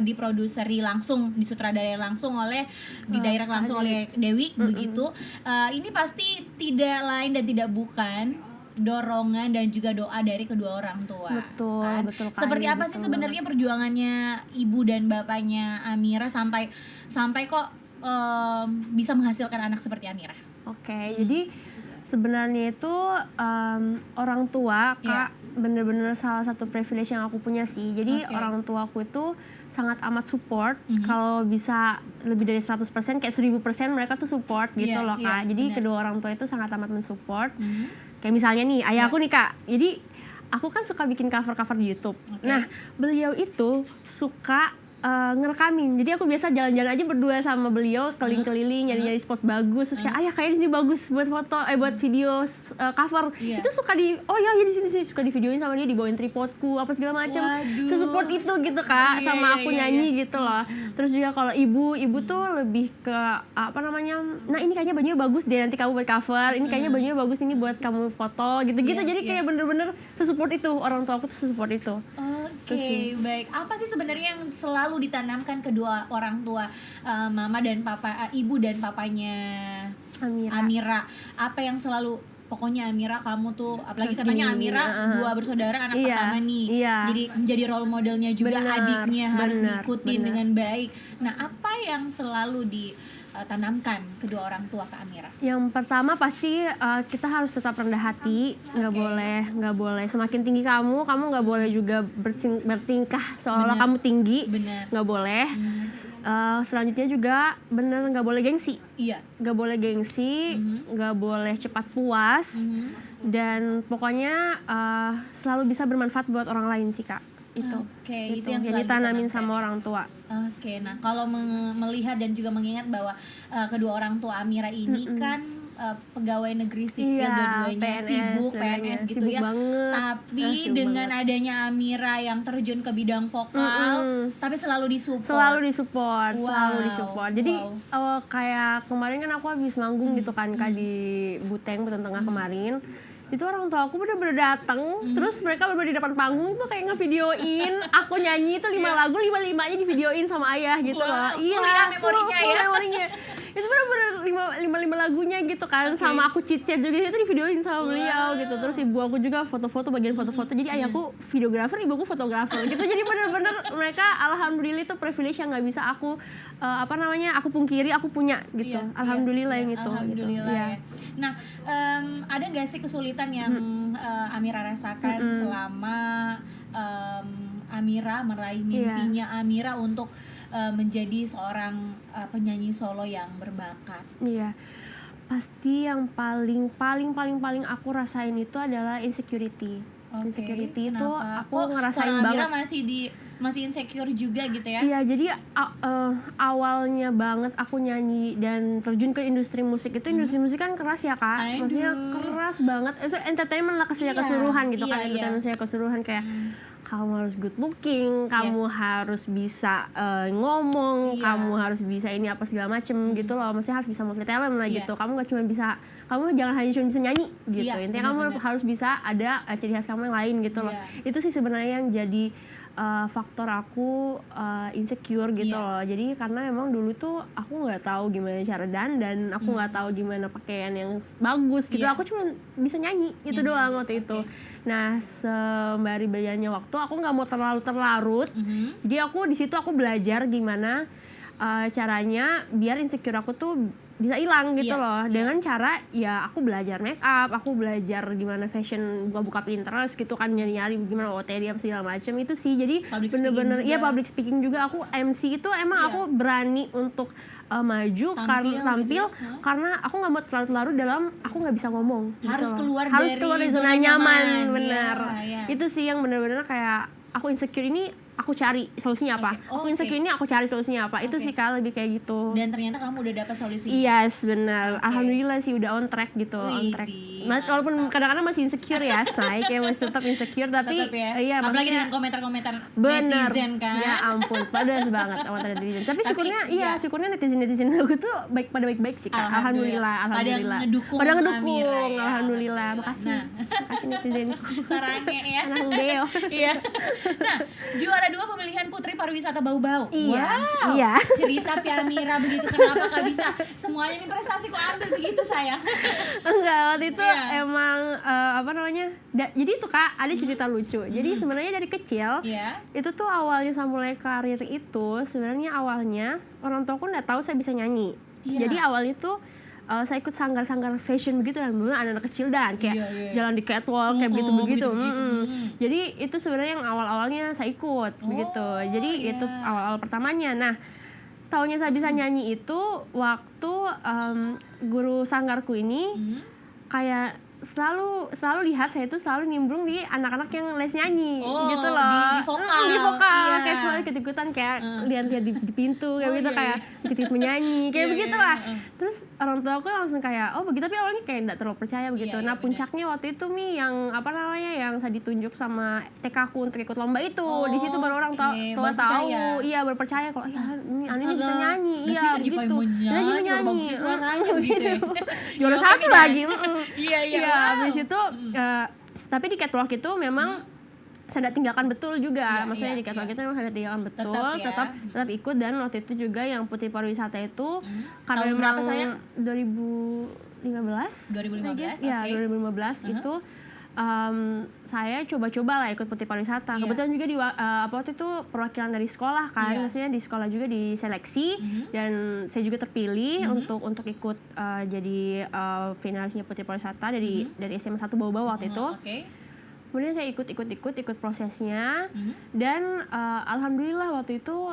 S2: diproduseri langsung, disutradarai langsung oleh, direct langsung oleh Dewi begitu. Ini pasti tidak lain dan tidak bukan dorongan dan juga doa dari kedua orang tua.
S1: Betul.
S2: Seperti apa sih sebenarnya perjuangannya ibu dan bapaknya Amira sampai kok bisa menghasilkan anak seperti Amira?
S1: Jadi sebenarnya itu orang tua Kak bener-bener salah satu privilege yang aku punya sih. Jadi orang tuaku itu sangat amat support. Kalau bisa lebih dari 100%, kayak 1000% mereka tuh support gitu loh Kak. Jadi kedua orang tua itu sangat amat mensupport. Kayak misalnya nih, ayah aku nih Kak, jadi aku kan suka bikin cover-cover di YouTube. Nah, beliau itu suka ngerekamin. Jadi aku biasa jalan-jalan aja berdua sama beliau, keliling-keliling, nyari-nyari spot bagus. Terus kayak, ayah kayaknya ini bagus buat foto, buat video cover. Itu suka di di sini suka di videoin sama dia, dibawain tripodku, apa segala macam. Support itu gitu Kak, sama aku nyanyi gitu loh. Terus juga kalau ibu tuh lebih ke nah ini kayaknya bajunya bagus deh, nanti kamu buat cover. Ini kayaknya bajunya bagus, ini buat kamu foto gitu-gitu. Jadi kayak bener-bener sesupport itu, orang tua aku tuh sesupport itu.
S2: Baik. Apa sih sebenarnya yang selalu ditanamkan kedua orang tua, mama dan papa, ibu dan papanya Amira? Apa yang selalu, pokoknya Amira kamu tuh, apalagi katanya Amira dua bersaudara, anak pertama nih, jadi menjadi role modelnya juga, adiknya harus diikutin dengan baik. Nah, apa yang selalu ditanamkan kedua orang tua ke Amira?
S1: Yang pertama pasti kita harus tetap rendah hati, nggak boleh semakin tinggi kamu nggak boleh juga bertingkah seolah kamu tinggi, nggak boleh. Selanjutnya juga nggak boleh gengsi, nggak boleh gengsi, nggak boleh cepat puas, dan pokoknya selalu bisa bermanfaat buat orang lain sih Kak. Itu yang ditanamin sama orang tua.
S2: Nah kalau melihat dan juga mengingat bahwa kedua orang tua Amira ini kan pegawai negeri sipil, dua-duanya sibuk, PNS gitu ya. Tapi dengan adanya Amira yang terjun ke bidang vokal, tapi selalu disupport. Jadi kayak kemarin kan aku habis manggung gitu kan Kak di Buteng Tengah kemarin. Itu orang tua aku bener-bener datang, terus mereka bener di depan panggung tuh kayak ngevideoin aku nyanyi itu 5 lagu, 5-5-nya divideoin sama ayah gitu loh. Memorinya. Itu bener-bener 5 lagunya gitu kan, sama aku chit-chat juga itu divideoin sama beliau gitu. Terus ibu aku juga foto-foto, bagian foto-foto. Jadi ayahku videografer, ibuku fotografer gitu. Jadi bener-bener mereka alhamdulillah itu privilege yang nggak bisa aku aku pungkiri, aku punya gitu. Alhamdulillah yang itu. Alhamdulillah ya. Nah, ada nggak sih kesulitan yang Amira rasakan selama Amira meraih mimpinya Amira untuk menjadi seorang penyanyi solo yang berbakat?
S1: Pasti yang paling aku rasain itu adalah insecurity. Insecurity itu aku
S2: Kok
S1: ngerasain
S2: seorang
S1: banget.
S2: Amira masih insecure juga gitu ya?
S1: Iya, jadi awalnya banget aku nyanyi dan terjun ke industri musik itu, industri musik kan keras ya Kak, maksudnya keras banget, itu entertainment lah secara keseluruhan gitu kan, entertainment secara keseluruhan kayak kamu harus good looking, kamu harus bisa ngomong, kamu harus bisa ini apa segala macem gitu loh, maksudnya harus bisa multi talent lah gitu, kamu gak cuma bisa, kamu jangan hanya cuma bisa nyanyi gitu, intinya kamu harus bisa ada ciri khas kamu yang lain gitu loh. Itu sih sebenarnya yang jadi faktor aku insecure gitu loh. Jadi karena memang dulu tuh aku nggak tahu gimana cara dandan, aku nggak tahu gimana pakaian yang bagus gitu. Aku cuma bisa nyanyi itu doang waktu itu. Nah, sembari berjalannya waktu aku nggak mau terlalu terlarut. Jadi aku di situ aku belajar gimana caranya biar insecure aku tuh bisa hilang gitu loh, dengan cara ya aku belajar make up, aku belajar gimana fashion, buka Pinterest gitu kan, nyari-nyari gimana OOTD apa segala macam itu sih. Jadi bener-bener public speaking juga, aku MC itu emang aku berani untuk maju tampil karena aku nggak mau terlalu dalam, aku nggak bisa ngomong
S2: harus
S1: gitu
S2: keluar
S1: dari zona nyaman. Bener. Itu sih yang bener-bener kayak aku insecure ini aku cari solusinya apa, aku insecure ini aku cari solusinya apa, itu sih Kak, lebih kayak gitu.
S2: Dan ternyata kamu udah dapat solusinya.
S1: Yes, benar. Alhamdulillah sih udah on track gitu, on track. Walaupun kadang-kadang masih insecure ya, say, kayak masih tetap insecure, tapi
S2: iya, apalagi dengan komentar-komentar netizen kan.
S1: Ya ampun, pedas banget komentar netizen. Tapi syukurnya syukurnya netizen aku tuh baik-baik sih Kak. Alhamdulillah.
S2: Pada ngedukung.
S1: Alhamdulillah. Makasih netizen.
S2: Sarangnya ya.
S1: Anak Deo.
S2: Iya. Nah, juara 2 pemilihan Putri Pariwisata Bau-Bau.
S1: Wow.
S2: Iya. Cerita Amira begitu, kenapa gak bisa semuanya ini prestasi kok ambil begitu sayang?
S1: Enggak, waktu itu emang jadi tuh Kak, ada cerita lucu. Jadi sebenarnya dari kecil itu tuh awalnya saya mulai karir itu sebenarnya awalnya orang tuaku nggak tahu saya bisa nyanyi. Jadi awalnya tuh saya ikut sanggar-sanggar fashion begitu dan dulu anak-anak kecil dan kayak jalan di catwalk kayak begitu. Jadi itu sebenarnya yang awal-awalnya saya ikut begitu. Jadi itu awal-awal pertamanya. Nah, taunya saya bisa nyanyi itu waktu guru sanggarku ini kayak selalu lihat saya itu selalu nimbrung di anak-anak yang les nyanyi gitu loh, di vokal kayak selalu ikut-ikutan kayak lihat-lihat di pintu kayak gitu, kayak ikut menyanyi kayak begitulah. Terus orang tua aku langsung kayak begitu, tapi awalnya kayak nggak terlalu percaya begitu. Nah, puncaknya waktu itu yang yang saya ditunjuk sama TK aku untuk ikut lomba itu, di situ baru orang tahu baru percaya kalau Ani bisa nyanyi, begitu. Lagi menyanyi, juara 1 lagi. Habis itu tapi di catwalk itu memang saya tinggalkan betul juga, maksudnya di catwalk itu memang saya tinggalkan betul, tetap ikut. Dan waktu itu juga yang Putri Pariwisata itu karena memang 2015 ya, 2015 itu saya coba-coba lah ikut Putri Pariwisata. Kebetulan juga di waktu itu perwakilan dari sekolah kan, maksudnya di sekolah juga diseleksi dan saya juga terpilih untuk ikut jadi finalisnya Putri Pariwisata dari SMA 1 Bau-Bau waktu itu. Kemudian saya ikut prosesnya dan alhamdulillah waktu itu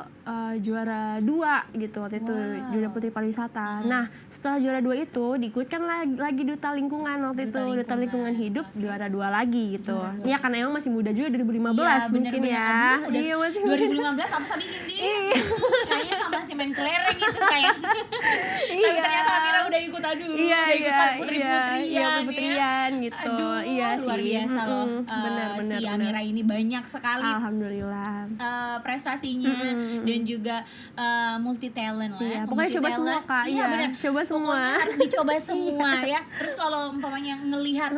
S1: juara 2 gitu waktu itu, juara Putri Pariwisata. Nah, setelah juara 2 itu diikutkan lagi duta lingkungan waktu itu, duta lingkungan hidup juara 2 lagi gitu. Iya, karena emang masih muda juga 2015 mungkin ya.
S2: Iya, 2015 sama bikin kayaknya sama si main kelereng gitu sayang. Tapi ternyata Amira udah ikut putri-putrian gitu.
S1: Iya sih.
S2: Luar biasa loh.
S1: Benar.
S2: Si Amira ini banyak sekali
S1: alhamdulillah
S2: prestasinya dan juga multi talent lah.
S1: Pokoknya coba semua Kak.
S2: Iya benar.
S1: Coba semua.
S2: Pokoknya harus dicoba semua ya. Terus kalau umpamanya ngelihat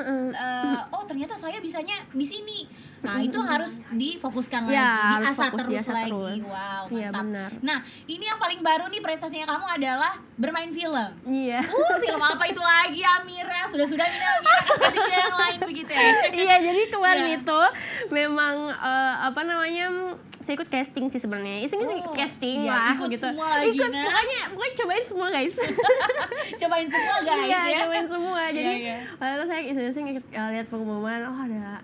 S2: ternyata saya bisanya di sini. Nah, itu harus difokuskan lagi, diasah terus lagi. Wow, mantap.
S1: Benar.
S2: Nah, ini yang paling baru nih prestasinya kamu adalah bermain film.
S1: Iya.
S2: Film apa itu lagi Amira? Sudah-sudah ini Amira kasih dia yang lain begitu ya.
S1: Iya, jadi kemarin itu memang saya ikut casting sih sebenarnya. Iseng-iseng ikut casting lah
S2: ikut
S1: gitu.
S2: Semua lagi,
S1: pokoknya cobain semua guys.
S2: Cobain semua guys
S1: ya.
S2: Iya,
S1: cobain semua. Jadi waktu saya iseng-iseng lihat pengumuman,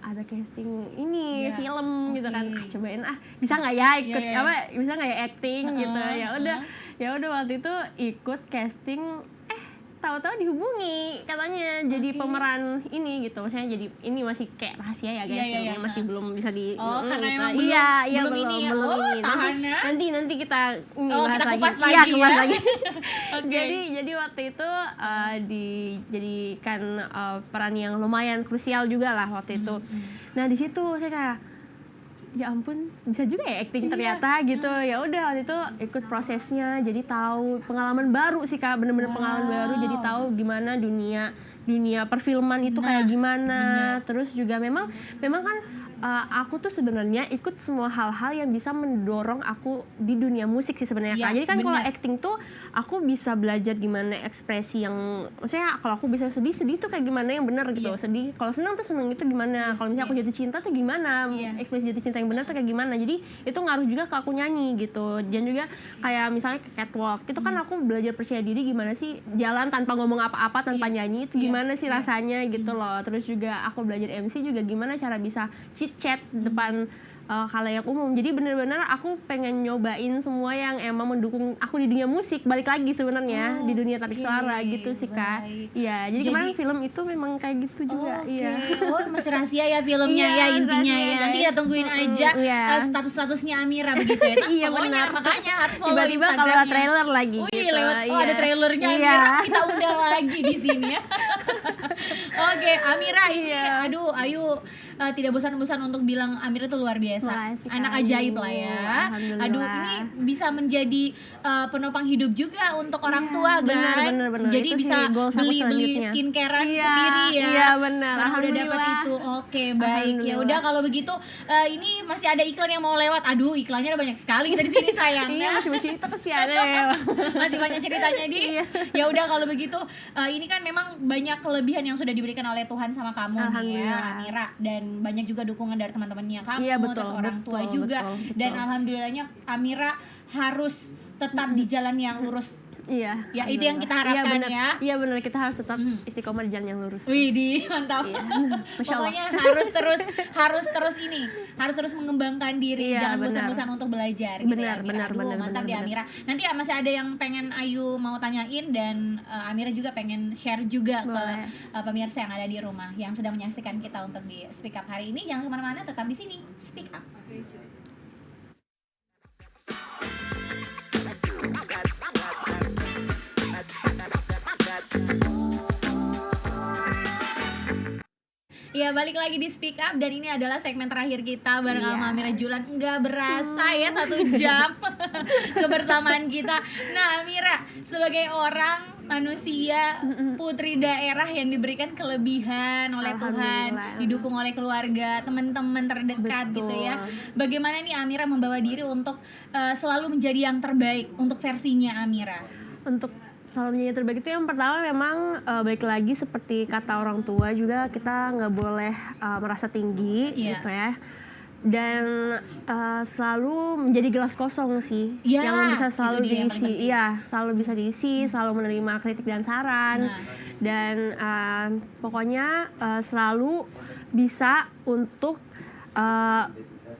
S1: ada casting ini film gitu kan. Cobain bisa nggak ya ikut bisa nggak ya acting gitu. Ya udah waktu itu ikut casting tahu-tahu dihubungi katanya jadi pemeran ini gitu, maksudnya jadi ini masih kayak rahasia ya guys, ini masih belum bisa di
S2: karena
S1: gitu.
S2: emang belum ini ya.
S1: Nanti kita bahas
S2: kita
S1: lagi.
S2: kupas
S1: Iya,
S2: lagi
S1: kupas
S2: ya.
S1: lagi.
S2: Okay.
S1: Jadi waktu itu dijadikan peran yang lumayan krusial juga lah waktu itu. Nah di situ saya kayak ya ampun bisa juga ya acting ternyata gitu. Ya udah waktu itu ikut prosesnya, jadi tahu pengalaman baru sih Kak, bener-bener pengalaman baru, jadi tahu gimana dunia perfilman itu kayak gimana. Terus juga memang kan aku tuh sebenarnya ikut semua hal-hal yang bisa mendorong aku di dunia musik sih sebenarnya Kak. Jadi kan kalau acting tuh aku bisa belajar gimana ekspresi yang, maksudnya kalau aku bisa sedih tuh kayak gimana yang benar gitu. Sedih, kalau senang tuh senang itu gimana. Kalau misalnya aku jatuh cinta tuh gimana, ekspresi jatuh cinta yang benar tuh kayak gimana. Jadi itu ngaruh juga ke aku nyanyi gitu. Dan juga kayak misalnya ke catwalk, itu kan aku belajar percaya diri gimana sih jalan tanpa ngomong apa-apa, tanpa nyanyi itu gimana sih rasanya gitu loh. Terus juga aku belajar MC juga gimana cara bisa chat depan khalayak umum. Jadi bener-bener aku pengen nyobain semua yang emang mendukung aku di dunia musik, balik lagi sebenarnya di dunia tarik suara gitu sih Kak. Iya, jadi kemarin film itu memang kayak gitu juga.
S2: Masih rahasia ya filmnya ya intinya ya. Nanti kita tungguin aja status-statusnya Amira begitu ya.
S1: Iya benar.
S2: Makanya harus follow
S1: tiba-tiba kalau ada trailer lagi gitu.
S2: Ada trailernya Amira, kita undang lagi di sini ya. Oke, Amira ini aduh Ayu tidak bosan-bosan untuk bilang Amira itu luar biasa. Anak ajaib lah ya. Aduh, ini bisa menjadi penopang hidup juga untuk orang tua kan.
S1: Bener.
S2: Jadi
S1: itu
S2: bisa beli skincarean sendiri ya.
S1: Iya benar.
S2: Karena udah dapat itu. Oke, baik. Ya udah kalau begitu ini masih ada iklan yang mau lewat. Aduh, iklannya ada banyak sekali kita di sini sayang.
S1: Iya, masih cerita kesiannya.
S2: Masih banyak ceritanya di. Ya udah kalau begitu ini kan memang banyak kelebihan yang sudah diberikan oleh Tuhan sama kamu nih ya, Amira, dan banyak juga dukungan dari teman-temannya kamu, terus orang tua juga. Dan alhamdulillahnya Amira harus tetap di jalan yang lurus.
S1: Iya.
S2: Ya itu yang kita harapkan ya.
S1: Iya benar, kita harus tetap istiqomah di jalan yang lurus.
S2: Widih, mantap.
S1: Iya.
S2: Pokoknya harus terus mengembangkan diri, jangan bosan-bosan untuk belajar gitu ya. Benar, mantap di Amira. Nanti masih ada yang pengen Ayu mau tanyain dan Amira juga pengen share juga ke pemirsa yang ada di rumah yang sedang menyaksikan kita untuk di Speak Up hari ini. Jangan kemana-mana, tetap di sini Speak Up. Ya balik lagi di Speak Up dan ini adalah segmen terakhir kita bareng sama Amira Julan. Nggak berasa ya 1 jam kebersamaan kita. Nah Amira sebagai orang manusia putri daerah yang diberikan kelebihan oleh Tuhan, didukung oleh keluarga, teman-teman terdekat gitu ya. Bagaimana nih Amira membawa diri untuk selalu menjadi yang terbaik untuk versinya Amira?
S1: Untuk selalu menjadi yang terbaik itu yang pertama memang balik lagi seperti kata orang tua juga, kita nggak boleh merasa tinggi gitu ya, dan selalu menjadi gelas kosong sih yang bisa selalu diisi, selalu bisa diisi, selalu menerima kritik dan saran, dan pokoknya selalu bisa untuk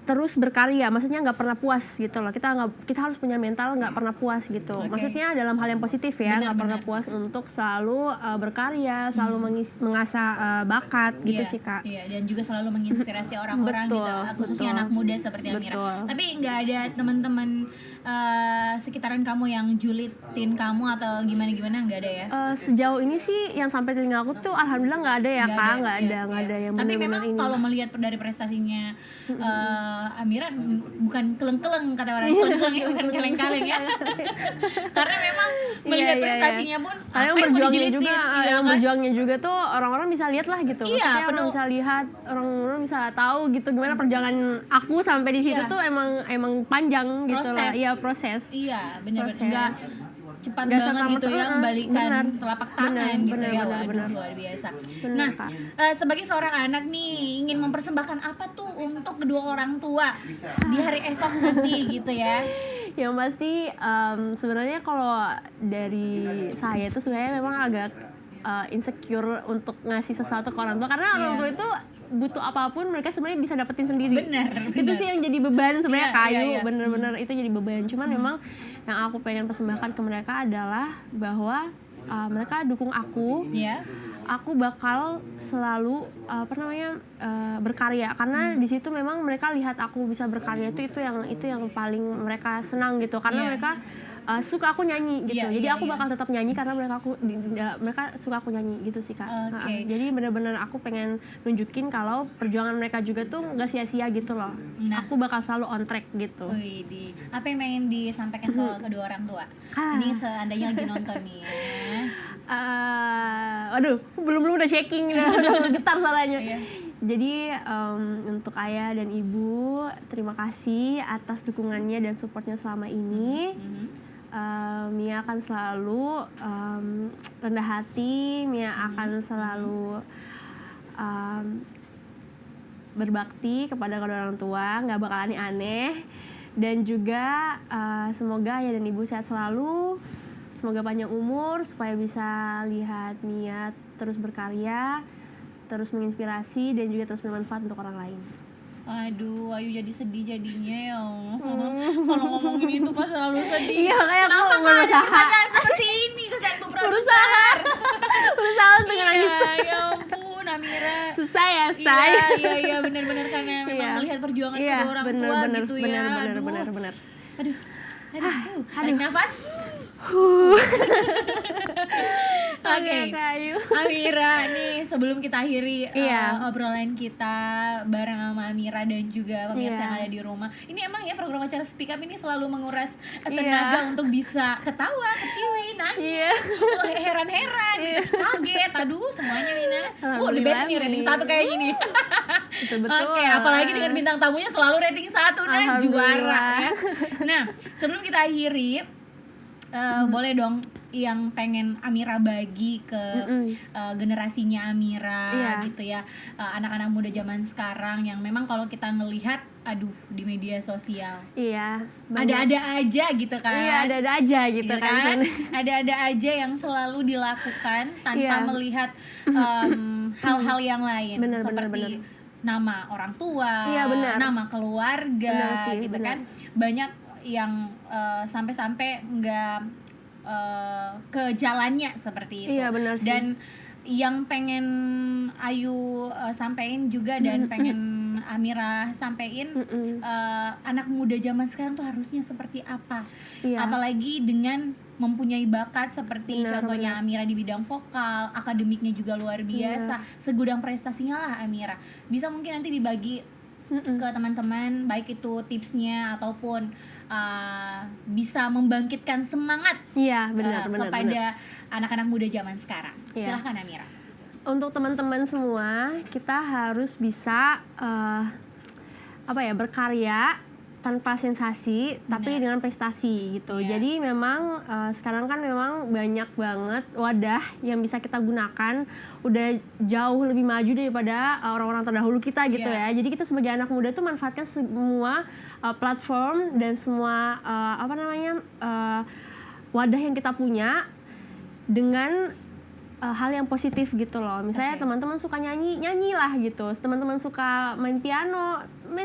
S1: terus berkarya, maksudnya nggak pernah puas gitu loh. Kita harus punya mental nggak pernah puas gitu. Maksudnya dalam hal yang positif ya, nggak pernah puas untuk selalu berkarya, selalu mengasah bakat gitu sih Kak.
S2: Iya, dan juga selalu menginspirasi orang-orang gitu, khususnya anak muda seperti Amira. Tapi nggak ada teman-teman sekitaran kamu yang julitin kamu atau gimana nggak ada ya?
S1: Sejauh ini sih yang sampai telinga aku tuh alhamdulillah nggak ada ya Kak, nggak ada yang benar-benar ini.
S2: Tapi memang kalau melihat dari prestasinya Amira bukan keleng-keleng kata orang, keleng-keleng ya, bukan kaleng-kaleng ya. Karena memang melihat prestasinya pun
S1: yang berjuangnya juga, yang berjuangnya juga tuh orang-orang bisa lihat lah gitu. Maksudnya orang bisa lihat, orang bisa tahu gitu gimana perjalanan aku sampai di situ tuh emang panjang gitu lah. Iya, proses.
S2: Iya, benar-benar enggak cepat banget gitu ya membalikan telapak tangan gitu ya. Waduh, luar biasa. Nah, sebagai seorang anak nih ingin mempersembahkan apa tuh untuk kedua orang tua di hari esok nanti gitu ya?
S1: Yang pasti sebenarnya kalau dari saya itu sebenarnya memang agak insecure untuk ngasih sesuatu ke orang tua, karena orang tua itu butuh apapun mereka sebenarnya bisa dapetin sendiri.
S2: Benar.
S1: Itu sih yang jadi beban sebenarnya, kayu bener-bener itu jadi beban. Cuman memang yang aku pengen persembahkan ke mereka adalah bahwa mereka dukung aku. Aku bakal selalu berkarya, karena di situ memang mereka lihat aku bisa berkarya, itu yang paling mereka senang gitu, karena mereka suka aku nyanyi gitu. Jadi aku bakal tetap nyanyi karena mereka suka aku nyanyi gitu sih Kak. Jadi benar-benar aku pengen nunjukin kalau perjuangan mereka juga tuh nggak sia-sia gitu loh. Aku bakal selalu on track gitu.
S2: Apa yang pengen disampaikan ke kedua orang tua? Ini seandainya lagi nonton nih ya.
S1: Waduh, belum udah shaking, udah getar suaranya. Jadi untuk ayah dan ibu, terima kasih atas dukungannya dan supportnya selama ini. Mia akan selalu rendah hati, Mia akan selalu berbakti kepada kedua orang tua, nggak bakal aneh-aneh. Dan juga semoga ayah dan ibu sehat selalu, semoga panjang umur supaya bisa lihat Mia terus berkarya, terus menginspirasi dan juga terus bermanfaat untuk orang lain.
S2: Aduh, Ayu jadi sedih jadinya ya. Kalau ngomongin itu pas selalu sedih.
S1: Iya, kayak aku berusaha
S2: seperti ini, kesan berusaha
S1: untuk nangis.
S2: Ya ampun, Amira.
S1: Susah ya, say.
S2: Iya, benar-benar karena memang melihat perjuangan kedua orang tua gitu ya.
S1: Benar.
S2: Aduh. Tarik nafas. Oke, Amira nih sebelum kita akhiri obrolan kita bareng sama Amira dan juga pemirsa yang ada di rumah. Ini emang ya program acara Speak Up ini selalu menguras tenaga untuk bisa ketawa, ketiwi, nangis, heran-heran, kaget, aduh semuanya Mina. The best nih, rating 1 kayak gini. Oke, apalagi dengan bintang tamunya selalu rating 1, nah juara ya. Nah, sebelum kita akhiri, boleh dong yang pengen Amira bagi ke generasinya Amira gitu ya, anak-anak muda zaman sekarang yang memang kalau kita ngelihat di media sosial ada-ada aja gitu kan,
S1: ada-ada aja gitu kan
S2: ada-ada aja yang selalu dilakukan tanpa melihat hal-hal yang lain, seperti nama orang tua, nama keluarga gitu kan, banyak yang sampai-sampai nggak ke jalannya seperti itu.
S1: Benar sih.
S2: Dan yang pengen Ayu sampein juga dan pengen Amira sampein, anak muda zaman sekarang tuh harusnya seperti apa, apalagi dengan mempunyai bakat seperti contohnya Amira di bidang vokal, akademiknya juga luar biasa, segudang prestasinya lah Amira. Bisa mungkin nanti dibagi ke teman-teman, baik itu tipsnya ataupun bisa membangkitkan semangat kepada anak-anak muda zaman sekarang. Silahkan Amira.
S1: Untuk teman-teman semua, kita harus bisa berkarya tanpa sensasi, tapi dengan prestasi gitu. Jadi memang sekarang kan memang banyak banget wadah yang bisa kita gunakan, udah jauh lebih maju daripada orang-orang terdahulu kita gitu ya. Jadi kita sebagai anak muda tuh manfaatkan semua platform dan semua wadah yang kita punya dengan hal yang positif gitu loh. Misalnya teman-teman suka nyanyilah gitu. Teman-teman suka main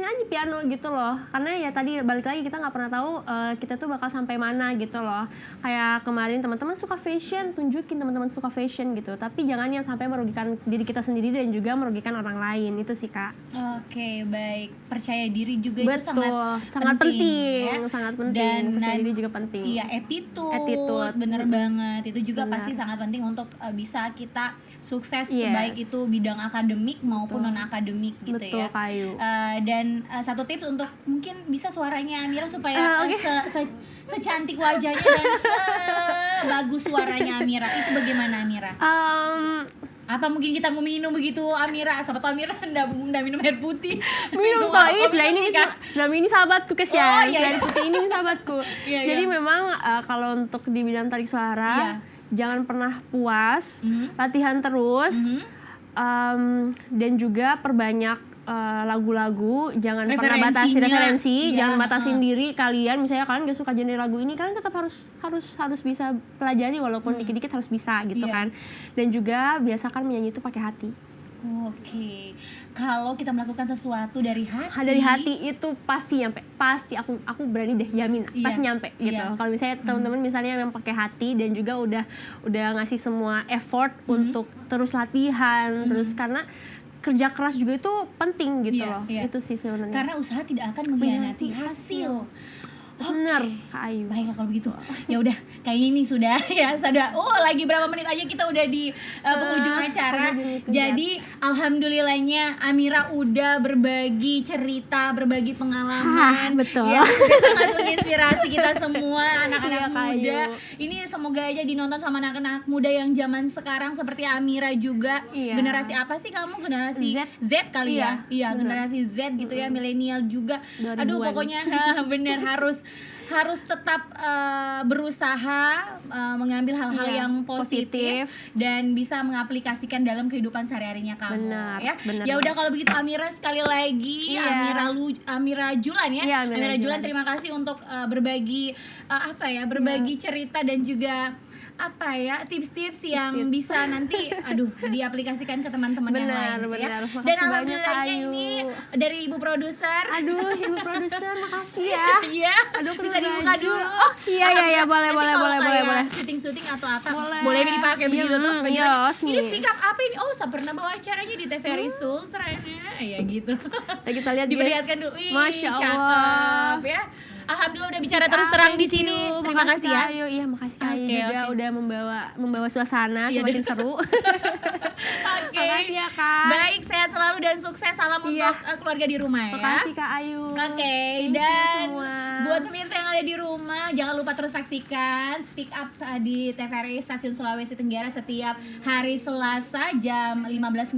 S1: aja piano gitu loh. Karena ya tadi balik lagi kita nggak pernah tahu kita tuh bakal sampai mana gitu loh. Kayak kemarin teman-teman suka fashion, tunjukin teman-teman suka fashion gitu. Tapi jangan yang sampai merugikan diri kita sendiri dan juga merugikan orang lain. Itu sih Kak.
S2: Oke, baik. Percaya diri juga itu
S1: sangat penting ya? Sangat penting.
S2: Dan
S1: percaya diri juga penting.
S2: Iya, attitude. Bener banget. Itu juga pasti sangat penting untuk bisa kita sukses baik itu bidang akademik maupun non akademik gitu.
S1: Betul,
S2: ya.
S1: Kayu.
S2: Dan satu tips untuk mungkin bisa suaranya Amira supaya secantik wajahnya dan sebagus suaranya Amira, itu bagaimana Amira? Apa mungkin kita mau minum begitu Amira? Siapa tahu Amira enggak minum air putih.
S1: Minum kok, sudah ini sahabatku kesian. Air putih ini sahabatku. Jadi memang kalau untuk di bidang tarik suara jangan pernah puas, latihan terus, dan juga perbanyak lagu-lagu, jangan pernah batasi referensi, jangan batasin diri kalian. Misalnya kalian gak suka genre lagu ini, kalian tetap harus bisa pelajari walaupun dikit-dikit harus bisa gitu kan. Dan juga biasakan menyanyi itu pakai hati.
S2: Oke. kalau kita melakukan sesuatu dari hati.
S1: Dari hati itu pasti nyampe, pasti aku berani deh jamin pasti nyampe gitu. Kalau misalnya teman-teman misalnya yang pakai hati dan juga udah ngasih semua effort untuk terus latihan, terus karena kerja keras juga itu penting gitu loh. Itu sih sebenarnya.
S2: Karena usaha tidak akan mengkhianati hasil.
S1: Bener, Kak Ayu.
S2: Baiklah kalau begitu. Ya udah, kayaknya ini sudah lagi berapa menit aja kita udah di penghujung acara. Jadi alhamdulillahnya Amira udah berbagi cerita, berbagi pengalaman.
S1: Betul.
S2: Ya, sangat menginspirasi kita semua anak-anak muda. Ini semoga aja dinonton sama anak-anak muda yang zaman sekarang seperti Amira juga. Generasi apa sih kamu? Generasi Z kali ya? Iya, generasi Z gitu ya, milenial juga. Aduh, pokoknya bener harus tetap berusaha mengambil hal-hal yang positif dan bisa mengaplikasikan dalam kehidupan sehari-harinya kamu.
S1: Benar.
S2: Ya udah kalau begitu Amira sekali lagi Amira Julan ya. Amira Julan terima kasih untuk berbagi berbagi cerita dan juga tips-tips yang bisa nanti diaplikasikan ke teman-teman yang lain gitu ya. Dan alhamdulillahnya ini dari Ibu Produser.
S1: Ibu Produser makasih ya.
S2: Iya. Bisa dibuka dulu.
S1: Oh, iya boleh.
S2: Syuting atau apa? Boleh dipakai begitu tuh. Ini speak up apa ini? Oh, saya pernah bawa acaranya di TVRI Sultra ya gitu.
S1: Kita lihat
S2: diperlihatkan dulu.
S1: Masya Allah.
S2: Cakep ya. Alhamdulillah udah bicara terus terang di sini. Terima kasih ya.
S1: Iya, makasih juga udah membawa suasana semakin seru. Makasih ya, Kak.
S2: Baik, sehat selalu dan sukses. Salam untuk keluarga di rumah ya.
S1: Makasih Kak Ayu.
S2: Dan buat pemirsa yang ada di rumah, jangan lupa terus saksikan Speak Up di TVRI Stasiun Sulawesi Tenggara setiap hari Selasa jam 15.00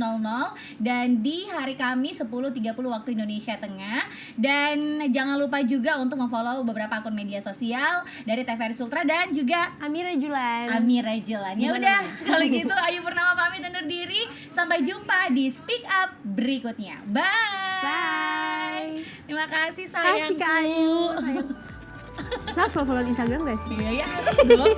S2: dan di hari Kamis 10.30 waktu Indonesia Tengah. Dan jangan lupa juga untuk memfollow beberapa akun media sosial dari TVRI Sultra dan juga
S1: Amira Julan.
S2: Ya udah, kalau gitu Ayu Purnama pamit undur diri. Sampai jumpa di Speak Up berikutnya. Bye. Terima kasih sayangku.
S1: Terus follow Instagram gak sih?
S2: Iya, harus dong.